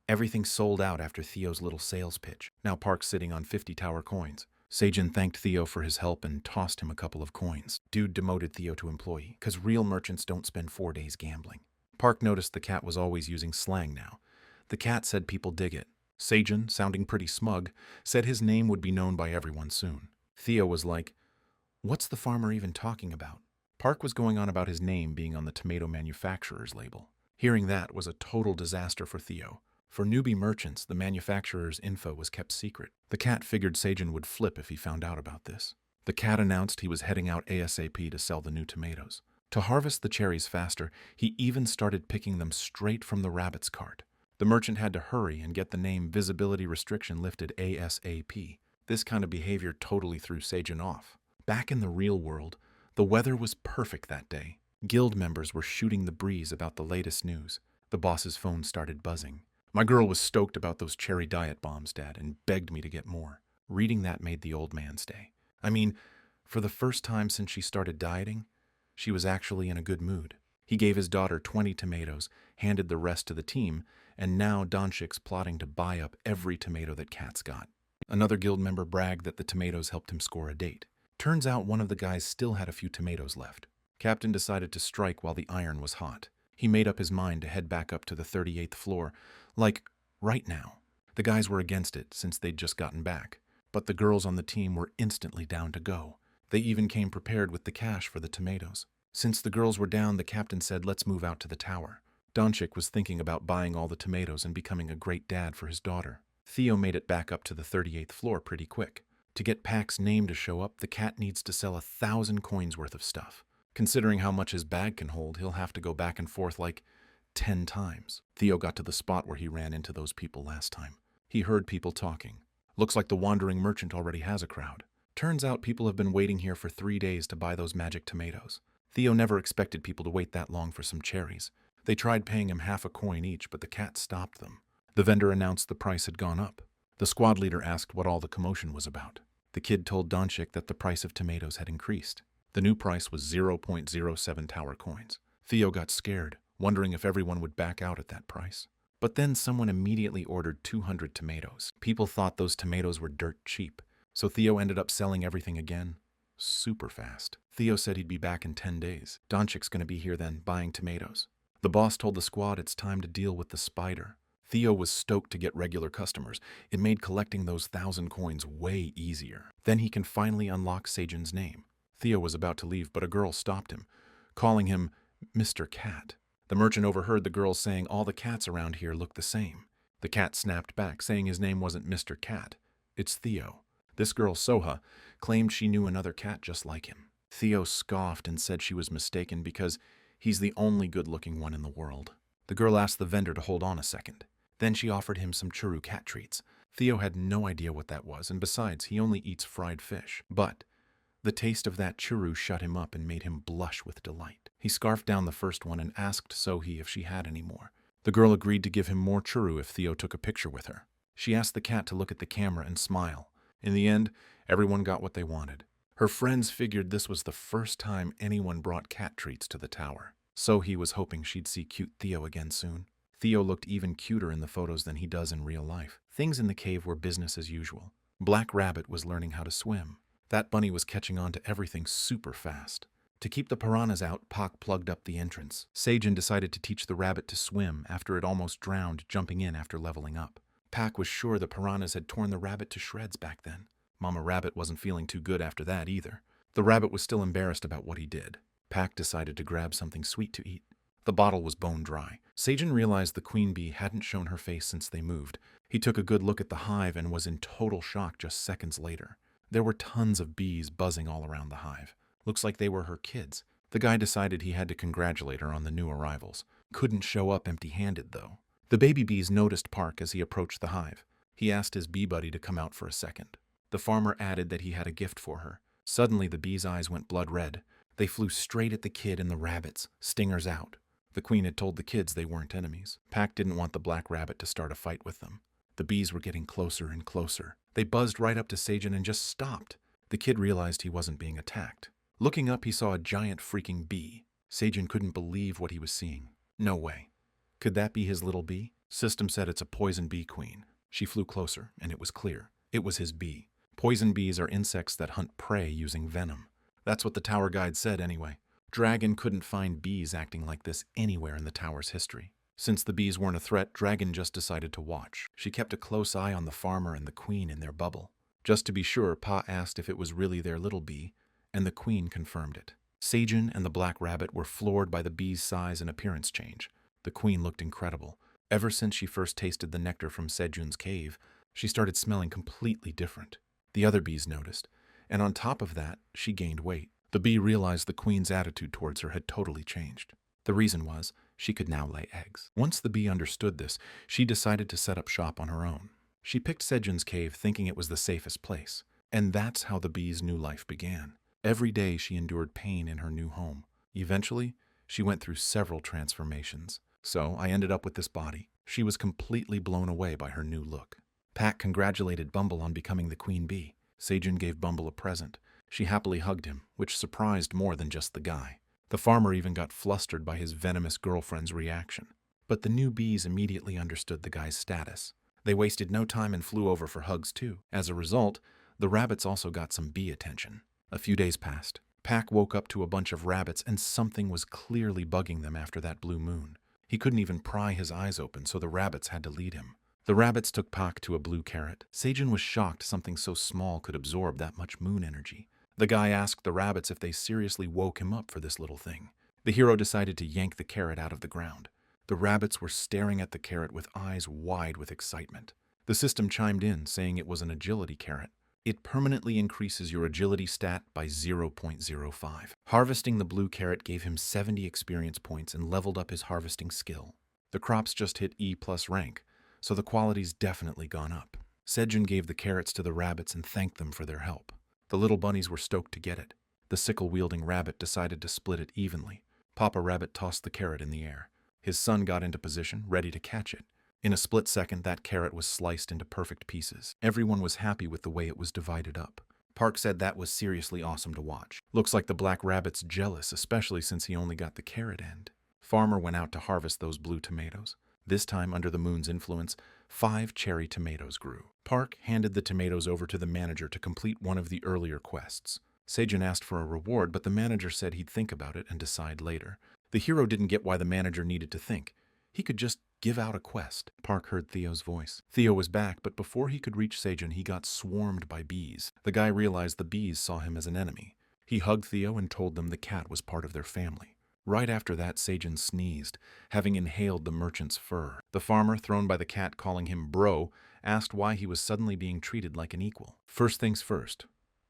S1: Everything sold out after Theo's little sales pitch. Now Park's sitting on 50 tower coins. Seijin thanked Theo for his help and tossed him a couple of coins. Dude demoted Theo to employee, because real merchants don't spend 4 days gambling. Park noticed the cat was always using slang now. The cat said people dig it. Seijin, sounding pretty smug, said his name would be known by everyone soon. Theo was like, "What's the farmer even talking about?" Park was going on about his name being on the tomato manufacturer's label. Hearing that was a total disaster for Theo. For newbie merchants, the manufacturer's info was kept secret. The cat figured Seijin would flip if he found out about this. The cat announced he was heading out ASAP to sell the new tomatoes. To harvest the cherries faster, he even started picking them straight from the rabbit's cart. The merchant had to hurry and get the name visibility restriction lifted ASAP. This kind of behavior totally threw Seijin off. Back in the real world, the weather was perfect that day. Guild members were shooting the breeze about the latest news. The boss's phone started buzzing. "My girl was stoked about those cherry diet bombs, Dad, and begged me to get more." Reading that made the old man stay. I mean, for the first time since she started dieting, she was actually in a good mood. He gave his daughter 20 tomatoes, handed the rest to the team, and now Donchik's plotting to buy up every tomato that Kat's got. Another guild member bragged that the tomatoes helped him score a date. Turns out one of the guys still had a few tomatoes left. Captain decided to strike while the iron was hot. He made up his mind to head back up to the 38th floor, like, right now. The guys were against it since they'd just gotten back, but the girls on the team were instantly down to go. They even came prepared with the cash for the tomatoes. Since the girls were down, the captain said, "Let's move out to the tower." Donchik was thinking about buying all the tomatoes and becoming a great dad for his daughter. Theo made it back up to the 38th floor pretty quick. To get Pack's name to show up, the cat needs to sell 1,000 coins worth of stuff. Considering how much his bag can hold, he'll have to go back and forth like 10 times. Theo got to the spot where he ran into those people last time. He heard people talking. Looks like the wandering merchant already has a crowd. Turns out people have been waiting here for 3 days to buy those magic tomatoes. Theo never expected people to wait that long for some cherries. They tried paying him half a coin each, but the cat stopped them. The vendor announced the price had gone up. The squad leader asked what all the commotion was about. The kid told Donchik that the price of tomatoes had increased. The new price was 0.07 tower coins. Theo got scared, wondering if everyone would back out at that price. But then someone immediately ordered 200 tomatoes. People thought those tomatoes were dirt cheap, so Theo ended up selling everything again super fast. Theo said he'd be back in 10 days. Donchik's gonna be here then, buying tomatoes. The boss told the squad it's time to deal with the spider. Theo was stoked to get regular customers. It made collecting those 1,000 coins way easier. Then he can finally unlock Sejun's name. Theo was about to leave, but a girl stopped him, calling him Mr. Cat. The merchant overheard the girl saying all the cats around here look the same. The cat snapped back, saying his name wasn't Mr. Cat. It's Theo. This girl, Soha, claimed she knew another cat just like him. Theo scoffed and said she was mistaken because he's the only good-looking one in the world. The girl asked the vendor to hold on a second. Then she offered him some churu cat treats. Theo had no idea what that was, and besides, he only eats fried fish. But the taste of that churu shut him up and made him blush with delight. He scarfed down the first one and asked Sohi if she had any more. The girl agreed to give him more churu if Theo took a picture with her. She asked the cat to look at the camera and smile. In the end, everyone got what they wanted. Her friends figured this was the first time anyone brought cat treats to the tower. Sohi was hoping she'd see cute Theo again soon. Theo looked even cuter in the photos than he does in real life. Things in the cave were business as usual. Black Rabbit was learning how to swim. That bunny was catching on to everything super fast. To keep the piranhas out, Pak plugged up the entrance. Sejun decided to teach the rabbit to swim after it almost drowned, jumping in after leveling up. Pak was sure the piranhas had torn the rabbit to shreds back then. Mama Rabbit wasn't feeling too good after that either. The rabbit was still embarrassed about what he did. Pak decided to grab something sweet to eat. The bottle was bone dry. Sejun realized the queen bee hadn't shown her face since they moved. He took a good look at the hive and was in total shock just seconds later. There were tons of bees buzzing all around the hive. Looks like they were her kids. The guy decided he had to congratulate her on the new arrivals. Couldn't show up empty-handed, though. The baby bees noticed Park as he approached the hive. He asked his bee buddy to come out for a second. The farmer added that he had a gift for her. Suddenly, the bees' eyes went blood red. They flew straight at the kid and the rabbits, stingers out. The queen had told the kids they weren't enemies. Pak didn't want the black rabbit to start a fight with them. The bees were getting closer and closer. They buzzed right up to Sejun and just stopped. The kid realized he wasn't being attacked. Looking up, he saw a giant freaking bee. Sejun couldn't believe what he was seeing. No way. Could that be his little bee? System said it's a poison bee queen. She flew closer, and it was clear. It was his bee. Poison bees are insects that hunt prey using venom. That's what the tower guide said anyway. Dragon couldn't find bees acting like this anywhere in the tower's history. Since the bees weren't a threat, Dragon just decided to watch. She kept a close eye on the farmer and the queen in their bubble. Just to be sure, Pa asked if it was really their little bee, and the queen confirmed it. Sejun and the black rabbit were floored by the bee's size and appearance change. The queen looked incredible. Ever since she first tasted the nectar from Sejun's cave, she started smelling completely different. The other bees noticed, and on top of that, she gained weight. The bee realized the queen's attitude towards her had totally changed. The reason was, she could now lay eggs. Once the bee understood this, she decided to set up shop on her own. She picked Sejun's cave thinking it was the safest place, and that's how the bee's new life began. Every day she endured pain in her new home. Eventually, she went through several transformations. So I ended up with this body. She was completely blown away by her new look. Pak congratulated Bumble on becoming the queen bee. Sejun gave Bumble a present. She happily hugged him, which surprised more than just the guy. The farmer even got flustered by his venomous girlfriend's reaction. But the new bees immediately understood the guy's status. They wasted no time and flew over for hugs too. As a result, the rabbits also got some bee attention. A few days passed. Pak woke up to a bunch of rabbits and something was clearly bugging them after that blue moon. He couldn't even pry his eyes open, so the rabbits had to lead him. The rabbits took Pak to a blue carrot. Sejun was shocked something so small could absorb that much moon energy. The guy asked the rabbits if they seriously woke him up for this little thing. The hero decided to yank the carrot out of the ground. The rabbits were staring at the carrot with eyes wide with excitement. The system chimed in, saying it was an agility carrot. It permanently increases your agility stat by 0.05. Harvesting the blue carrot gave him 70 experience points and leveled up his harvesting skill. The crops just hit E+ rank, so the quality's definitely gone up. Sejun gave the carrots to the rabbits and thanked them for their help. The little bunnies were stoked to get it. The sickle-wielding rabbit decided to split it evenly. Papa Rabbit tossed the carrot in the air. His son got into position, ready to catch it. In a split second, that carrot was sliced into perfect pieces. Everyone was happy with the way it was divided up. Park said that was seriously awesome to watch. Looks like the black rabbit's jealous, especially since he only got the carrot end. Farmer went out to harvest those blue tomatoes. This time, under the moon's influence, 5 cherry tomatoes grew. Park handed the tomatoes over to the manager to complete one of the earlier quests. Seijun asked for a reward, but the manager said he'd think about it and decide later. The hero didn't get why the manager needed to think. He could just give out a quest. Park heard Theo's voice. Theo was back, but before he could reach Seijun, he got swarmed by bees. The guy realized the bees saw him as an enemy. He hugged Theo and told them the cat was part of their family. Right after that, Seijun sneezed, having inhaled the merchant's fur. The farmer, thrown by the cat calling him bro, asked why he was suddenly being treated like an equal. First things first,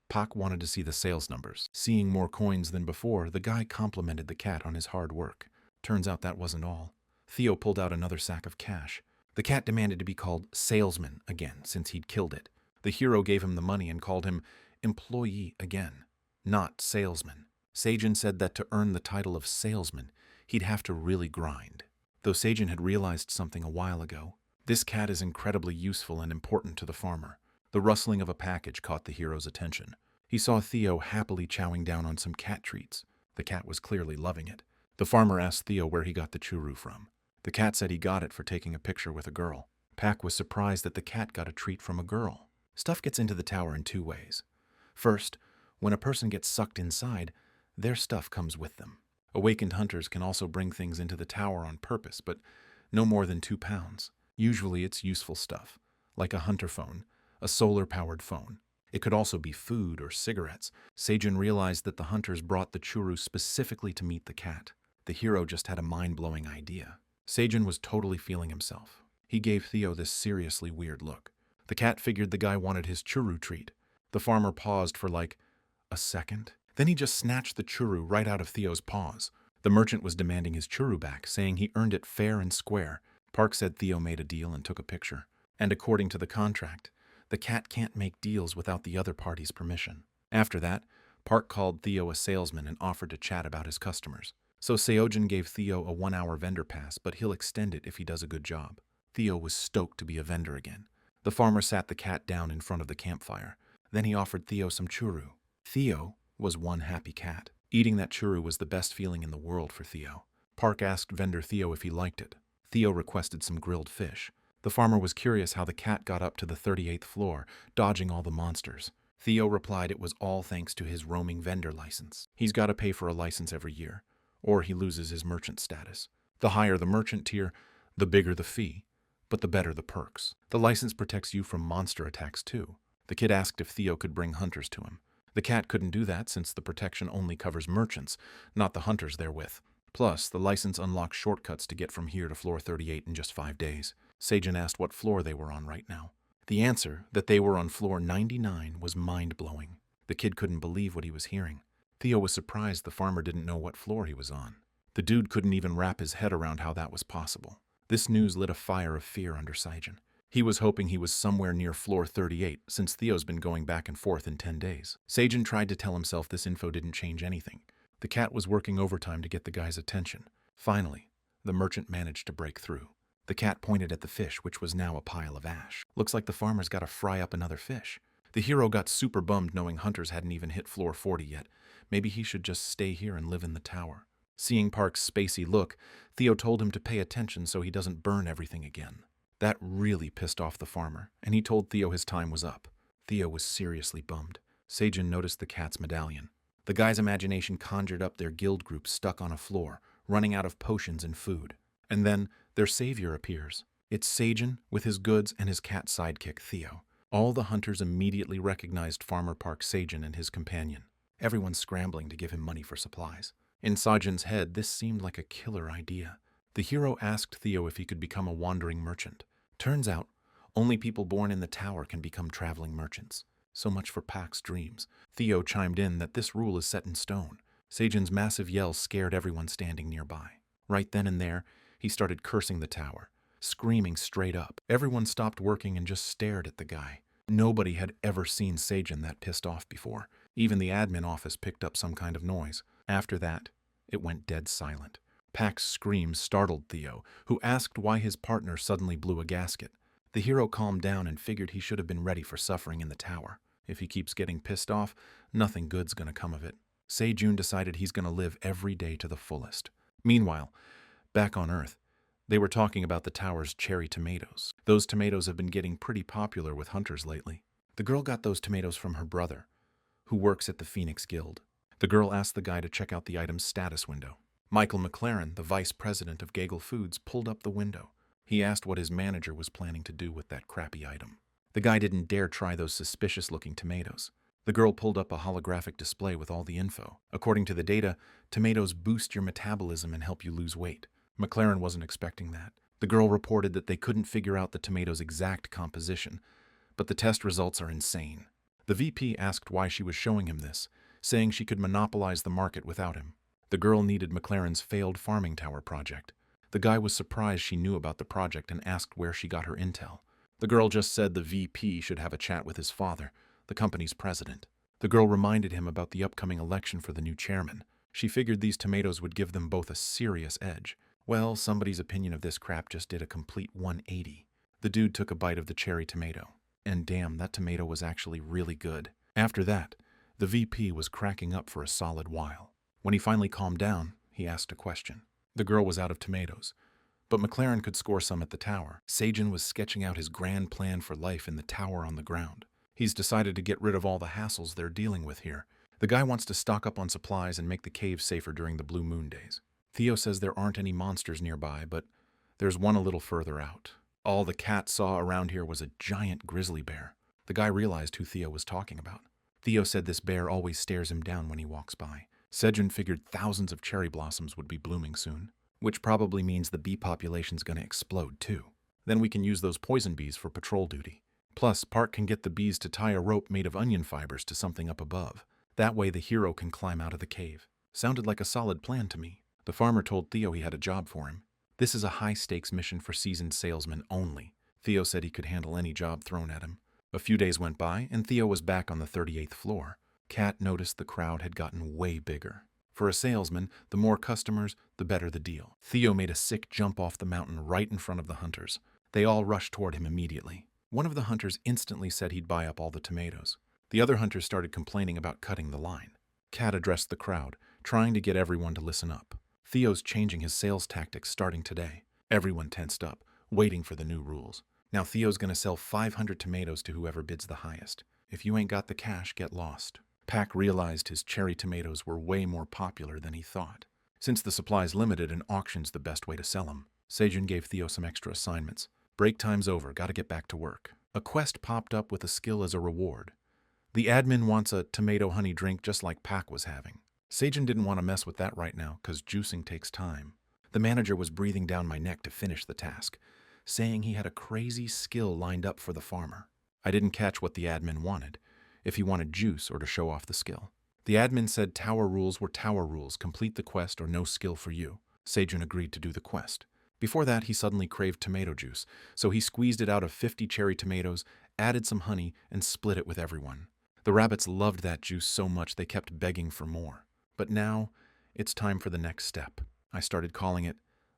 S1: Pak wanted to see the sales numbers. Seeing more coins than before, the guy complimented the cat on his hard work. Turns out that wasn't all. Theo pulled out another sack of cash. The cat demanded to be called salesman again, since he'd killed it. The hero gave him the money and called him employee again, not salesman. Seijun said that to earn the title of salesman, he'd have to really grind. Though Seijun had realized something a while ago, this cat is incredibly useful and important to the farmer. The rustling of a package caught the hero's attention. He saw Theo happily chowing down on some cat treats. The cat was clearly loving it. The farmer asked Theo where he got the churu from. The cat said he got it for taking a picture with a girl. Pak was surprised that the cat got a treat from a girl. Stuff gets into the tower in 2 ways. First, when a person gets sucked inside, their stuff comes with them. Awakened hunters can also bring things into the tower on purpose, but no more than 2 pounds. Usually it's useful stuff, like a hunter phone, a solar-powered phone. It could also be food or cigarettes. Seijun realized that the hunters brought the churu specifically to meet the cat. The hero just had a mind-blowing idea. Seijun was totally feeling himself. He gave Theo this seriously weird look. The cat figured the guy wanted his churu treat. The farmer paused for like a second. Then he just snatched the churu right out of Theo's paws. The merchant was demanding his churu back, saying he earned it fair and square. Park said Theo made a deal and took a picture. And according to the contract, the cat can't make deals without the other party's permission. After that, Park called Theo a salesman and offered to chat about his customers. So Seojin gave Theo a 1-hour vendor pass, but he'll extend it if he does a good job. Theo was stoked to be a vendor again. The farmer sat the cat down in front of the campfire. Then he offered Theo some churu. Theo was one happy cat. Eating that churu was the best feeling in the world for Theo. Park asked vendor Theo if he liked it. Theo requested some grilled fish. The farmer was curious how the cat got up to the 38th floor, dodging all the monsters. Theo replied it was all thanks to his roaming vendor license. He's got to pay for a license every year, or he loses his merchant status. The higher the merchant tier, the bigger the fee, but the better the perks. The license protects you from monster attacks too. The kid asked if Theo could bring hunters to him. The cat couldn't do that since the protection only covers merchants, not the hunters they're with. Plus, the license unlocks shortcuts to get from here to floor 38 in just 5 days. Seijun asked what floor they were on right now. The answer, that they were on floor 99, was mind-blowing. The kid couldn't believe what he was hearing. Theo was surprised the farmer didn't know what floor he was on. The dude couldn't even wrap his head around how that was possible. This news lit a fire of fear under Seijun. He was hoping he was somewhere near floor 38, since Theo's been going back and forth in 10 days. Seijun tried to tell himself this info didn't change anything. The cat was working overtime to get the guy's attention. Finally, the merchant managed to break through. The cat pointed at the fish, which was now a pile of ash. Looks like the farmer's got to fry up another fish. The hero got super bummed knowing hunters hadn't even hit floor 40 yet. Maybe he should just stay here and live in the tower. Seeing Park's spacey look, Theo told him to pay attention so he doesn't burn everything again. That really pissed off the farmer, and he told Theo his time was up. Theo was seriously bummed. Seijun noticed the cat's medallion. The guy's imagination conjured up their guild group stuck on a floor, running out of potions and food. And then their savior appears. It's Seijun with his goods and his cat sidekick, Theo. All the hunters immediately recognized Farmer Park Seijun and his companion. Everyone's scrambling to give him money for supplies. In Seijun's head, this seemed like a killer idea. The hero asked Theo if he could become a wandering merchant. Turns out, only people born in the tower can become traveling merchants. So much for Pak's dreams. Theo chimed in that this rule is set in stone. Seijun's massive yell scared everyone standing nearby. Right then and there, he started cursing the tower, screaming straight up. Everyone stopped working and just stared at the guy. Nobody had ever seen Seijun that pissed off before. Even the admin office picked up some kind of noise. After that, it went dead silent. Pak's scream startled Theo, who asked why his partner suddenly blew a gasket. The hero calmed down and figured he should have been ready for suffering in the tower. If he keeps getting pissed off, nothing good's gonna come of it. Seijun decided he's gonna live every day to the fullest. Meanwhile, back on Earth, They were talking about the tower's cherry tomatoes. Those tomatoes have been getting pretty popular with hunters lately. The girl got those tomatoes from her brother, who works at the Phoenix Guild. The girl asked the guy to check out the item's status window. Michael McLaren, the vice president of Gagel Foods, pulled up the window. He asked what his manager was planning to do with that crappy item. The guy didn't dare try those suspicious-looking tomatoes. The girl pulled up a holographic display with all the info. According to the data, tomatoes boost your metabolism and help you lose weight. McLaren wasn't expecting that. The girl reported that they couldn't figure out the tomato's exact composition, but the test results are insane. The VP asked why she was showing him this, saying she could monopolize the market without him. The girl needed McLaren's failed farming tower project. The guy was surprised she knew about the project and asked where she got her intel. The girl just said the VP should have a chat with his father, the company's president. The girl reminded him about the upcoming election for the new chairman. She figured these tomatoes would give them both a serious edge. Well, somebody's opinion of this crap just did a complete 180. The dude took a bite of the cherry tomato. And damn, that tomato was actually really good. After that, the VP was cracking up for a solid while. When he finally calmed down, he asked a question. The girl was out of tomatoes, but McLaren could score some at the tower. Sajin was sketching out his grand plan for life in the tower on the ground. He's decided to get rid of all the hassles they're dealing with here. The guy wants to stock up on supplies and make the cave safer during the blue moon days. Theo says there aren't any monsters nearby, but there's one a little further out. All the cat saw around here was a giant grizzly bear. The guy realized who Theo was talking about. Theo said this bear always stares him down when he walks by. Sejun figured thousands of cherry blossoms would be blooming soon, which probably means the bee population's gonna explode too. Then we can use those poison bees for patrol duty. Plus, Park can get the bees to tie a rope made of onion fibers to something up above. That way the hero can climb out of the cave. Sounded like a solid plan to me. The farmer told Theo he had a job for him. This is a high-stakes mission for seasoned salesmen only. Theo said he could handle any job thrown at him. A few days went by, and Theo was back on the 38th floor. Kat noticed the crowd had gotten way bigger. For a salesman, the more customers, the better the deal. Theo made a sick jump off the mountain right in front of the hunters. They all rushed toward him immediately. One of the hunters instantly said he'd buy up all the tomatoes. The other hunters started complaining about cutting the line. Kat addressed the crowd, trying to get everyone to listen up. Theo's changing his sales tactics starting today. Everyone tensed up, waiting for the new rules. Now Theo's gonna sell 500 tomatoes to whoever bids the highest. If you ain't got the cash, get lost. Pack realized his cherry tomatoes were way more popular than he thought. Since the supply's limited and auction's the best way to sell them, Sejun gave Theo some extra assignments. Break time's over, gotta get back to work. A quest popped up with a skill as a reward. The admin wants a tomato honey drink just like Pack was having. Sejun didn't want to mess with that right now because juicing takes time. The manager was breathing down my neck to finish the task, saying he had a crazy skill lined up for the farmer. I didn't catch what the admin wanted, if he wanted juice or to show off the skill. The admin said tower rules were tower rules, complete the quest or no skill for you. Sejun agreed to do the quest. Before that, he suddenly craved tomato juice, so he squeezed it out of 50 cherry tomatoes, added some honey, and split it with everyone. The rabbits loved that juice so much they kept begging for more. But now, it's time for the next step. I started calling it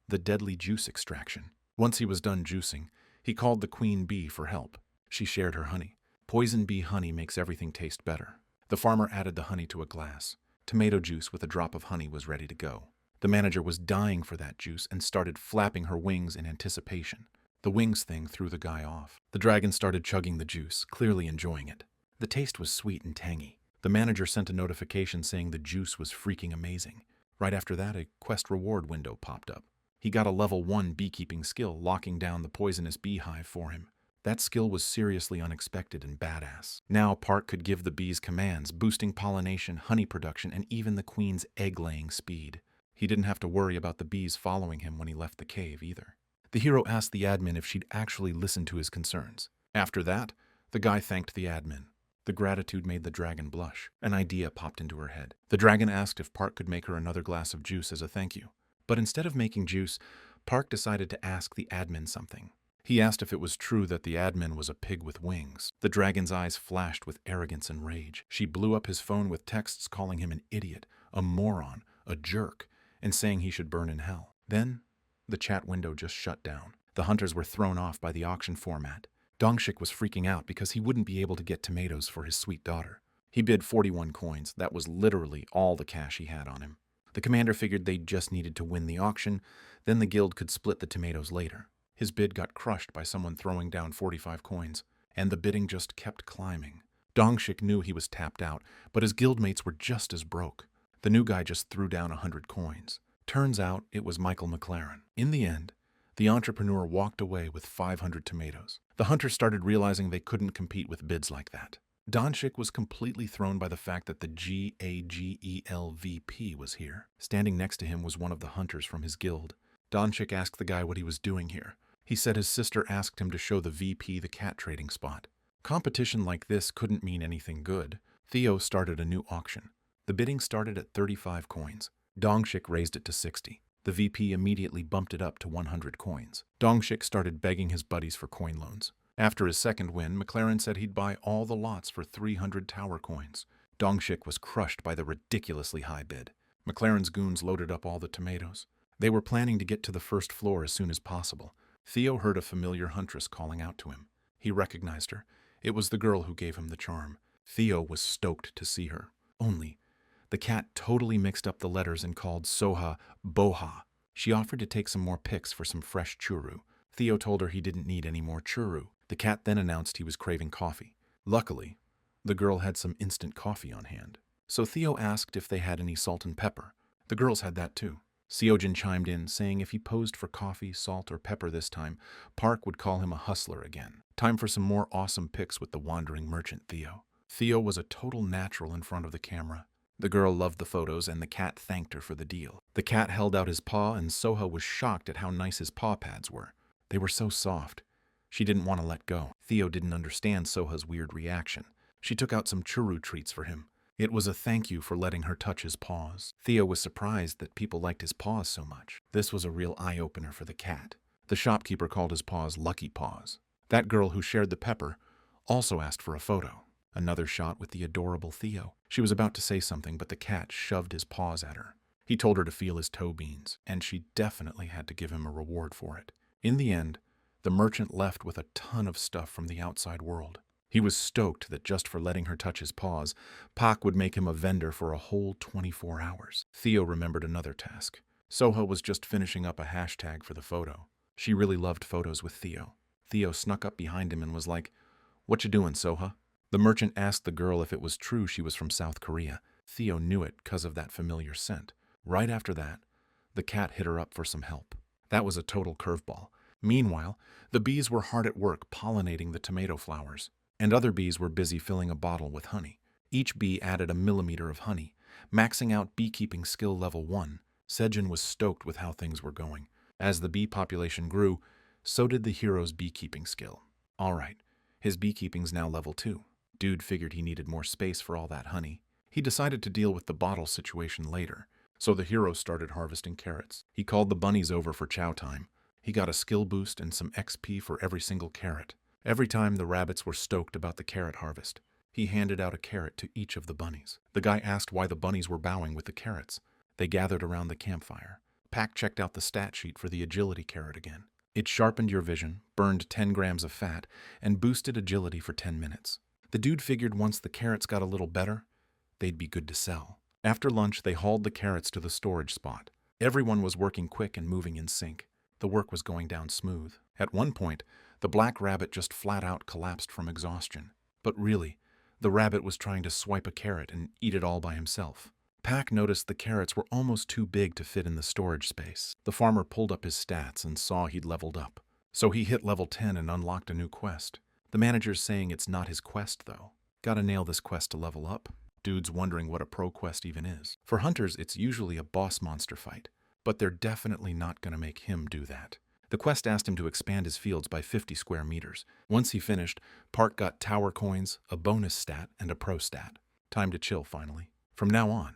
S1: the deadly juice extraction. Once he was done juicing, he called the queen bee for help. She shared her honey. Poison bee honey makes everything taste better. The farmer added the honey to a glass. Tomato juice with a drop of honey was ready to go. The manager was dying for that juice and started flapping her wings in anticipation. The wings thing threw the guy off. The dragon started chugging the juice, clearly enjoying it. The taste was sweet and tangy. The manager sent a notification saying the juice was freaking amazing. Right after that, a quest reward window popped up. He got a level 1 beekeeping skill, locking down the poisonous beehive for him. That skill was seriously unexpected and badass. Now Park could give the bees commands, boosting pollination, honey production, and even the queen's egg-laying speed. He didn't have to worry about the bees following him when he left the cave either. The hero asked the admin if she'd actually listen to his concerns. After that, the guy thanked the admin. The gratitude made the dragon blush. An idea popped into her head. The dragon asked if Park could make her another glass of juice as a thank you. But instead of making juice, Park decided to ask the admin something. He asked if it was true that the admin was a pig with wings. The dragon's eyes flashed with arrogance and rage. She blew up his phone with texts calling him an idiot, a moron, a jerk, and saying he should burn in hell. Then, the chat window just shut down. The hunters were thrown off by the auction format. Dongshik was freaking out because he wouldn't be able to get tomatoes for his sweet daughter. He bid 41 coins. That was literally all the cash he had on him. The commander figured they just needed to win the auction, then the guild could split the tomatoes later. His bid got crushed by someone throwing down 45 coins, and the bidding just kept climbing. Dongshik knew he was tapped out, but his guildmates were just as broke. The new guy just threw down 100 coins. Turns out it was Michael McLaren. In the end, the entrepreneur walked away with 500 tomatoes. The hunters started realizing they couldn't compete with bids like that. Dongshik was completely thrown by the fact that the GAGELVP was here. Standing next to him was one of the hunters from his guild. Dongshik asked the guy what he was doing here. He said his sister asked him to show the VP the cat trading spot. Competition like this couldn't mean anything good. Theo started a new auction. The bidding started at 35 coins. Dongshik raised it to 60. The VP immediately bumped it up to 100 coins. Dongshik started begging his buddies for coin loans. After his second win, McLaren said he'd buy all the lots for 300 tower coins. Dongshik was crushed by the ridiculously high bid. McLaren's goons loaded up all the tomatoes. They were planning to get to the first floor as soon as possible. Theo heard a familiar huntress calling out to him. He recognized her. It was the girl who gave him the charm. Theo was stoked to see her. Only, the cat totally mixed up the letters and called Soha Boha. She offered to take some more pics for some fresh churu. Theo told her he didn't need any more churu. The cat then announced he was craving coffee. Luckily, the girl had some instant coffee on hand. So Theo asked if they had any salt and pepper. The girls had that too. Seojin chimed in, saying if he posed for coffee, salt, or pepper this time, Park would call him a hustler again. Time for some more awesome pics with the wandering merchant Theo. Theo was a total natural in front of the camera. The girl loved the photos, and the cat thanked her for the deal. The cat held out his paw, and Soha was shocked at how nice his paw pads were. They were so soft. She didn't want to let go. Theo didn't understand Soha's weird reaction. She took out some churu treats for him. It was a thank you for letting her touch his paws. Theo was surprised that people liked his paws so much. This was a real eye-opener for the cat. The shopkeeper called his paws Lucky Paws. That girl who shared the pepper also asked for a photo. Another shot with the adorable Theo. She was about to say something, but the cat shoved his paws at her. He told her to feel his toe beans, and she definitely had to give him a reward for it. In the end, the merchant left with a ton of stuff from the outside world. He was stoked that just for letting her touch his paws, Pak would make him a vendor for a whole 24 hours. Theo remembered another task. Soha was just finishing up a hashtag for the photo. She really loved photos with Theo. Theo snuck up behind him and was like, "What you doing, Soha?" The merchant asked the girl if it was true she was from South Korea. Theo knew it because of that familiar scent. Right after that, the cat hit her up for some help. That was a total curveball. Meanwhile, the bees were hard at work pollinating the tomato flowers, and other bees were busy filling a bottle with honey. Each bee added a millimeter of honey, maxing out beekeeping skill level 1. Sejin was stoked with how things were going. As the bee population grew, so did the hero's beekeeping skill. All right, his beekeeping's now level 2. Dude figured he needed more space for all that honey. He decided to deal with the bottle situation later, so the hero started harvesting carrots. He called the bunnies over for chow time. He got a skill boost and some XP for every single carrot. Every time the rabbits were stoked about the carrot harvest, he handed out a carrot to each of the bunnies. The guy asked why the bunnies were bowing with the carrots. They gathered around the campfire. Pack checked out the stat sheet for the agility carrot again. It sharpened your vision, burned 10 grams of fat, and boosted agility for 10 minutes. The dude figured once the carrots got a little better, they'd be good to sell. After lunch, they hauled the carrots to the storage spot. Everyone was working quick and moving in sync. The work was going down smooth. At one point, the black rabbit just flat out collapsed from exhaustion. But really, the rabbit was trying to swipe a carrot and eat it all by himself. Pack noticed the carrots were almost too big to fit in the storage space. The farmer pulled up his stats and saw he'd leveled up. So he hit level 10 and unlocked a new quest. The manager's saying it's not his quest, though. Gotta nail this quest to level up. Dude's wondering what a pro quest even is. For hunters, it's usually a boss monster fight, but they're definitely not gonna make him do that. The quest asked him to expand his fields by 50 square meters. Once he finished, Park got tower coins, a bonus stat, and a pro stat. Time to chill, finally. From now on,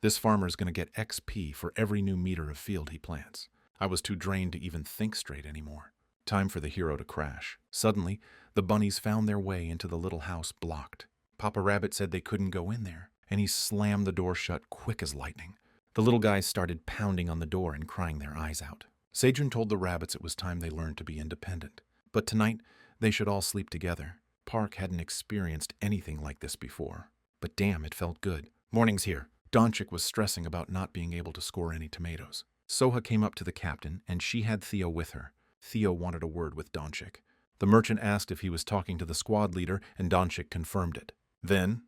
S1: this farmer's gonna get XP for every new meter of field he plants. I was too drained to even think straight anymore. Time for the hero to crash. Suddenly, the bunnies found their way into the little house blocked. Papa Rabbit said they couldn't go in there, and he slammed the door shut quick as lightning. The little guys started pounding on the door and crying their eyes out. Sejun told the rabbits it was time they learned to be independent. But tonight, they should all sleep together. Park hadn't experienced anything like this before. But damn, it felt good. "Morning's here. Donchik was stressing about not being able to score any tomatoes. Soha came up to the captain, and she had Theo with her. Theo wanted a word with Donchik. The merchant asked if he was talking to the squad leader, and Donchik confirmed it. Then,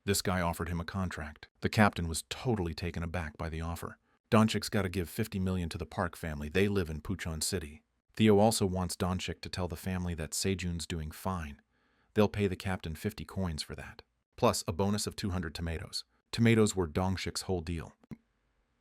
S1: this guy offered him a contract. The captain was totally taken aback by the offer. Donchik's got to give $50 million to the Park family. They live in Puchon City. Theo also wants Donchik to tell the family that Sejun's doing fine. They'll pay the captain 50 coins for that, plus a bonus of 200 tomatoes. Tomatoes were Dongshik's whole deal,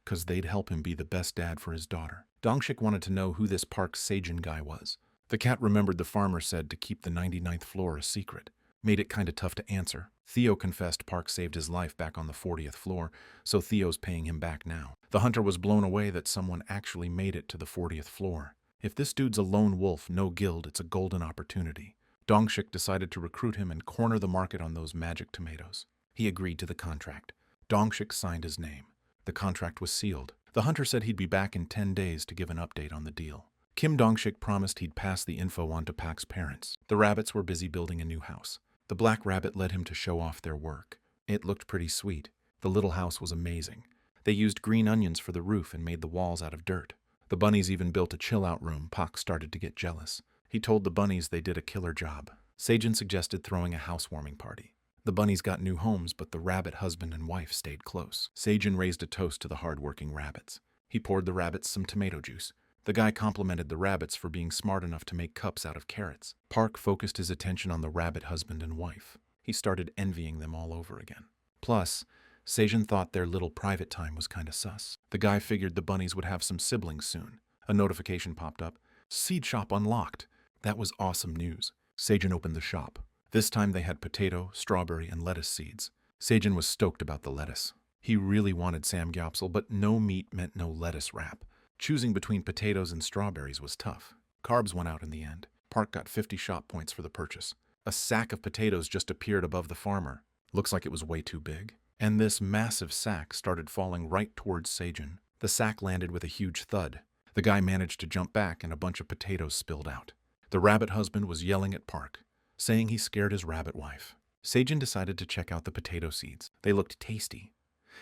S1: because they'd help him be the best dad for his daughter. Dongshik wanted to know who this Park Sejun guy was. The cat remembered the farmer said to keep the 99th floor a secret. Made it kinda tough to answer. Theo confessed Park saved his life back on the 40th floor, so Theo's paying him back now. The hunter was blown away that someone actually made it to the 40th floor. If this dude's a lone wolf, no guild, it's a golden opportunity. Dongshik decided to recruit him and corner the market on those magic tomatoes. He agreed to the contract. Dongshik signed his name. The contract was sealed. The hunter said he'd be back in 10 days to give an update on the deal. Kim Dongshik promised he'd pass the info on to Pak's parents. The rabbits were busy building a new house. The black rabbit led him to show off their work. It looked pretty sweet. The little house was amazing. They used green onions for the roof and made the walls out of dirt. The bunnies even built a chill-out room. Pak started to get jealous. He told the bunnies they did a killer job. Sejun suggested throwing a housewarming party. The bunnies got new homes, but the rabbit husband and wife stayed close. Sejun raised a toast to the hard-working rabbits. He poured the rabbits some tomato juice. The guy complimented the rabbits for being smart enough to make cups out of carrots. Park focused his attention on the rabbit husband and wife. He started envying them all over again. Plus, Sejun thought their little private time was kinda sus. The guy figured the bunnies would have some siblings soon. A notification popped up. Seed shop unlocked. That was awesome news. Sejun opened the shop. This time they had potato, strawberry, and lettuce seeds. Sejun was stoked about the lettuce. He really wanted samgyeopsal, but no meat meant no lettuce wrap. Choosing between potatoes and strawberries was tough. Carbs went out in the end. Park got 50 shop points for the purchase. A sack of potatoes just appeared above the farmer. Looks like it was way too big. And this massive sack started falling right towards Sejun. The sack landed with a huge thud. The guy managed to jump back and a bunch of potatoes spilled out. The rabbit husband was yelling at Park, saying he scared his rabbit wife. Sejun decided to check out the potato seeds. They looked tasty,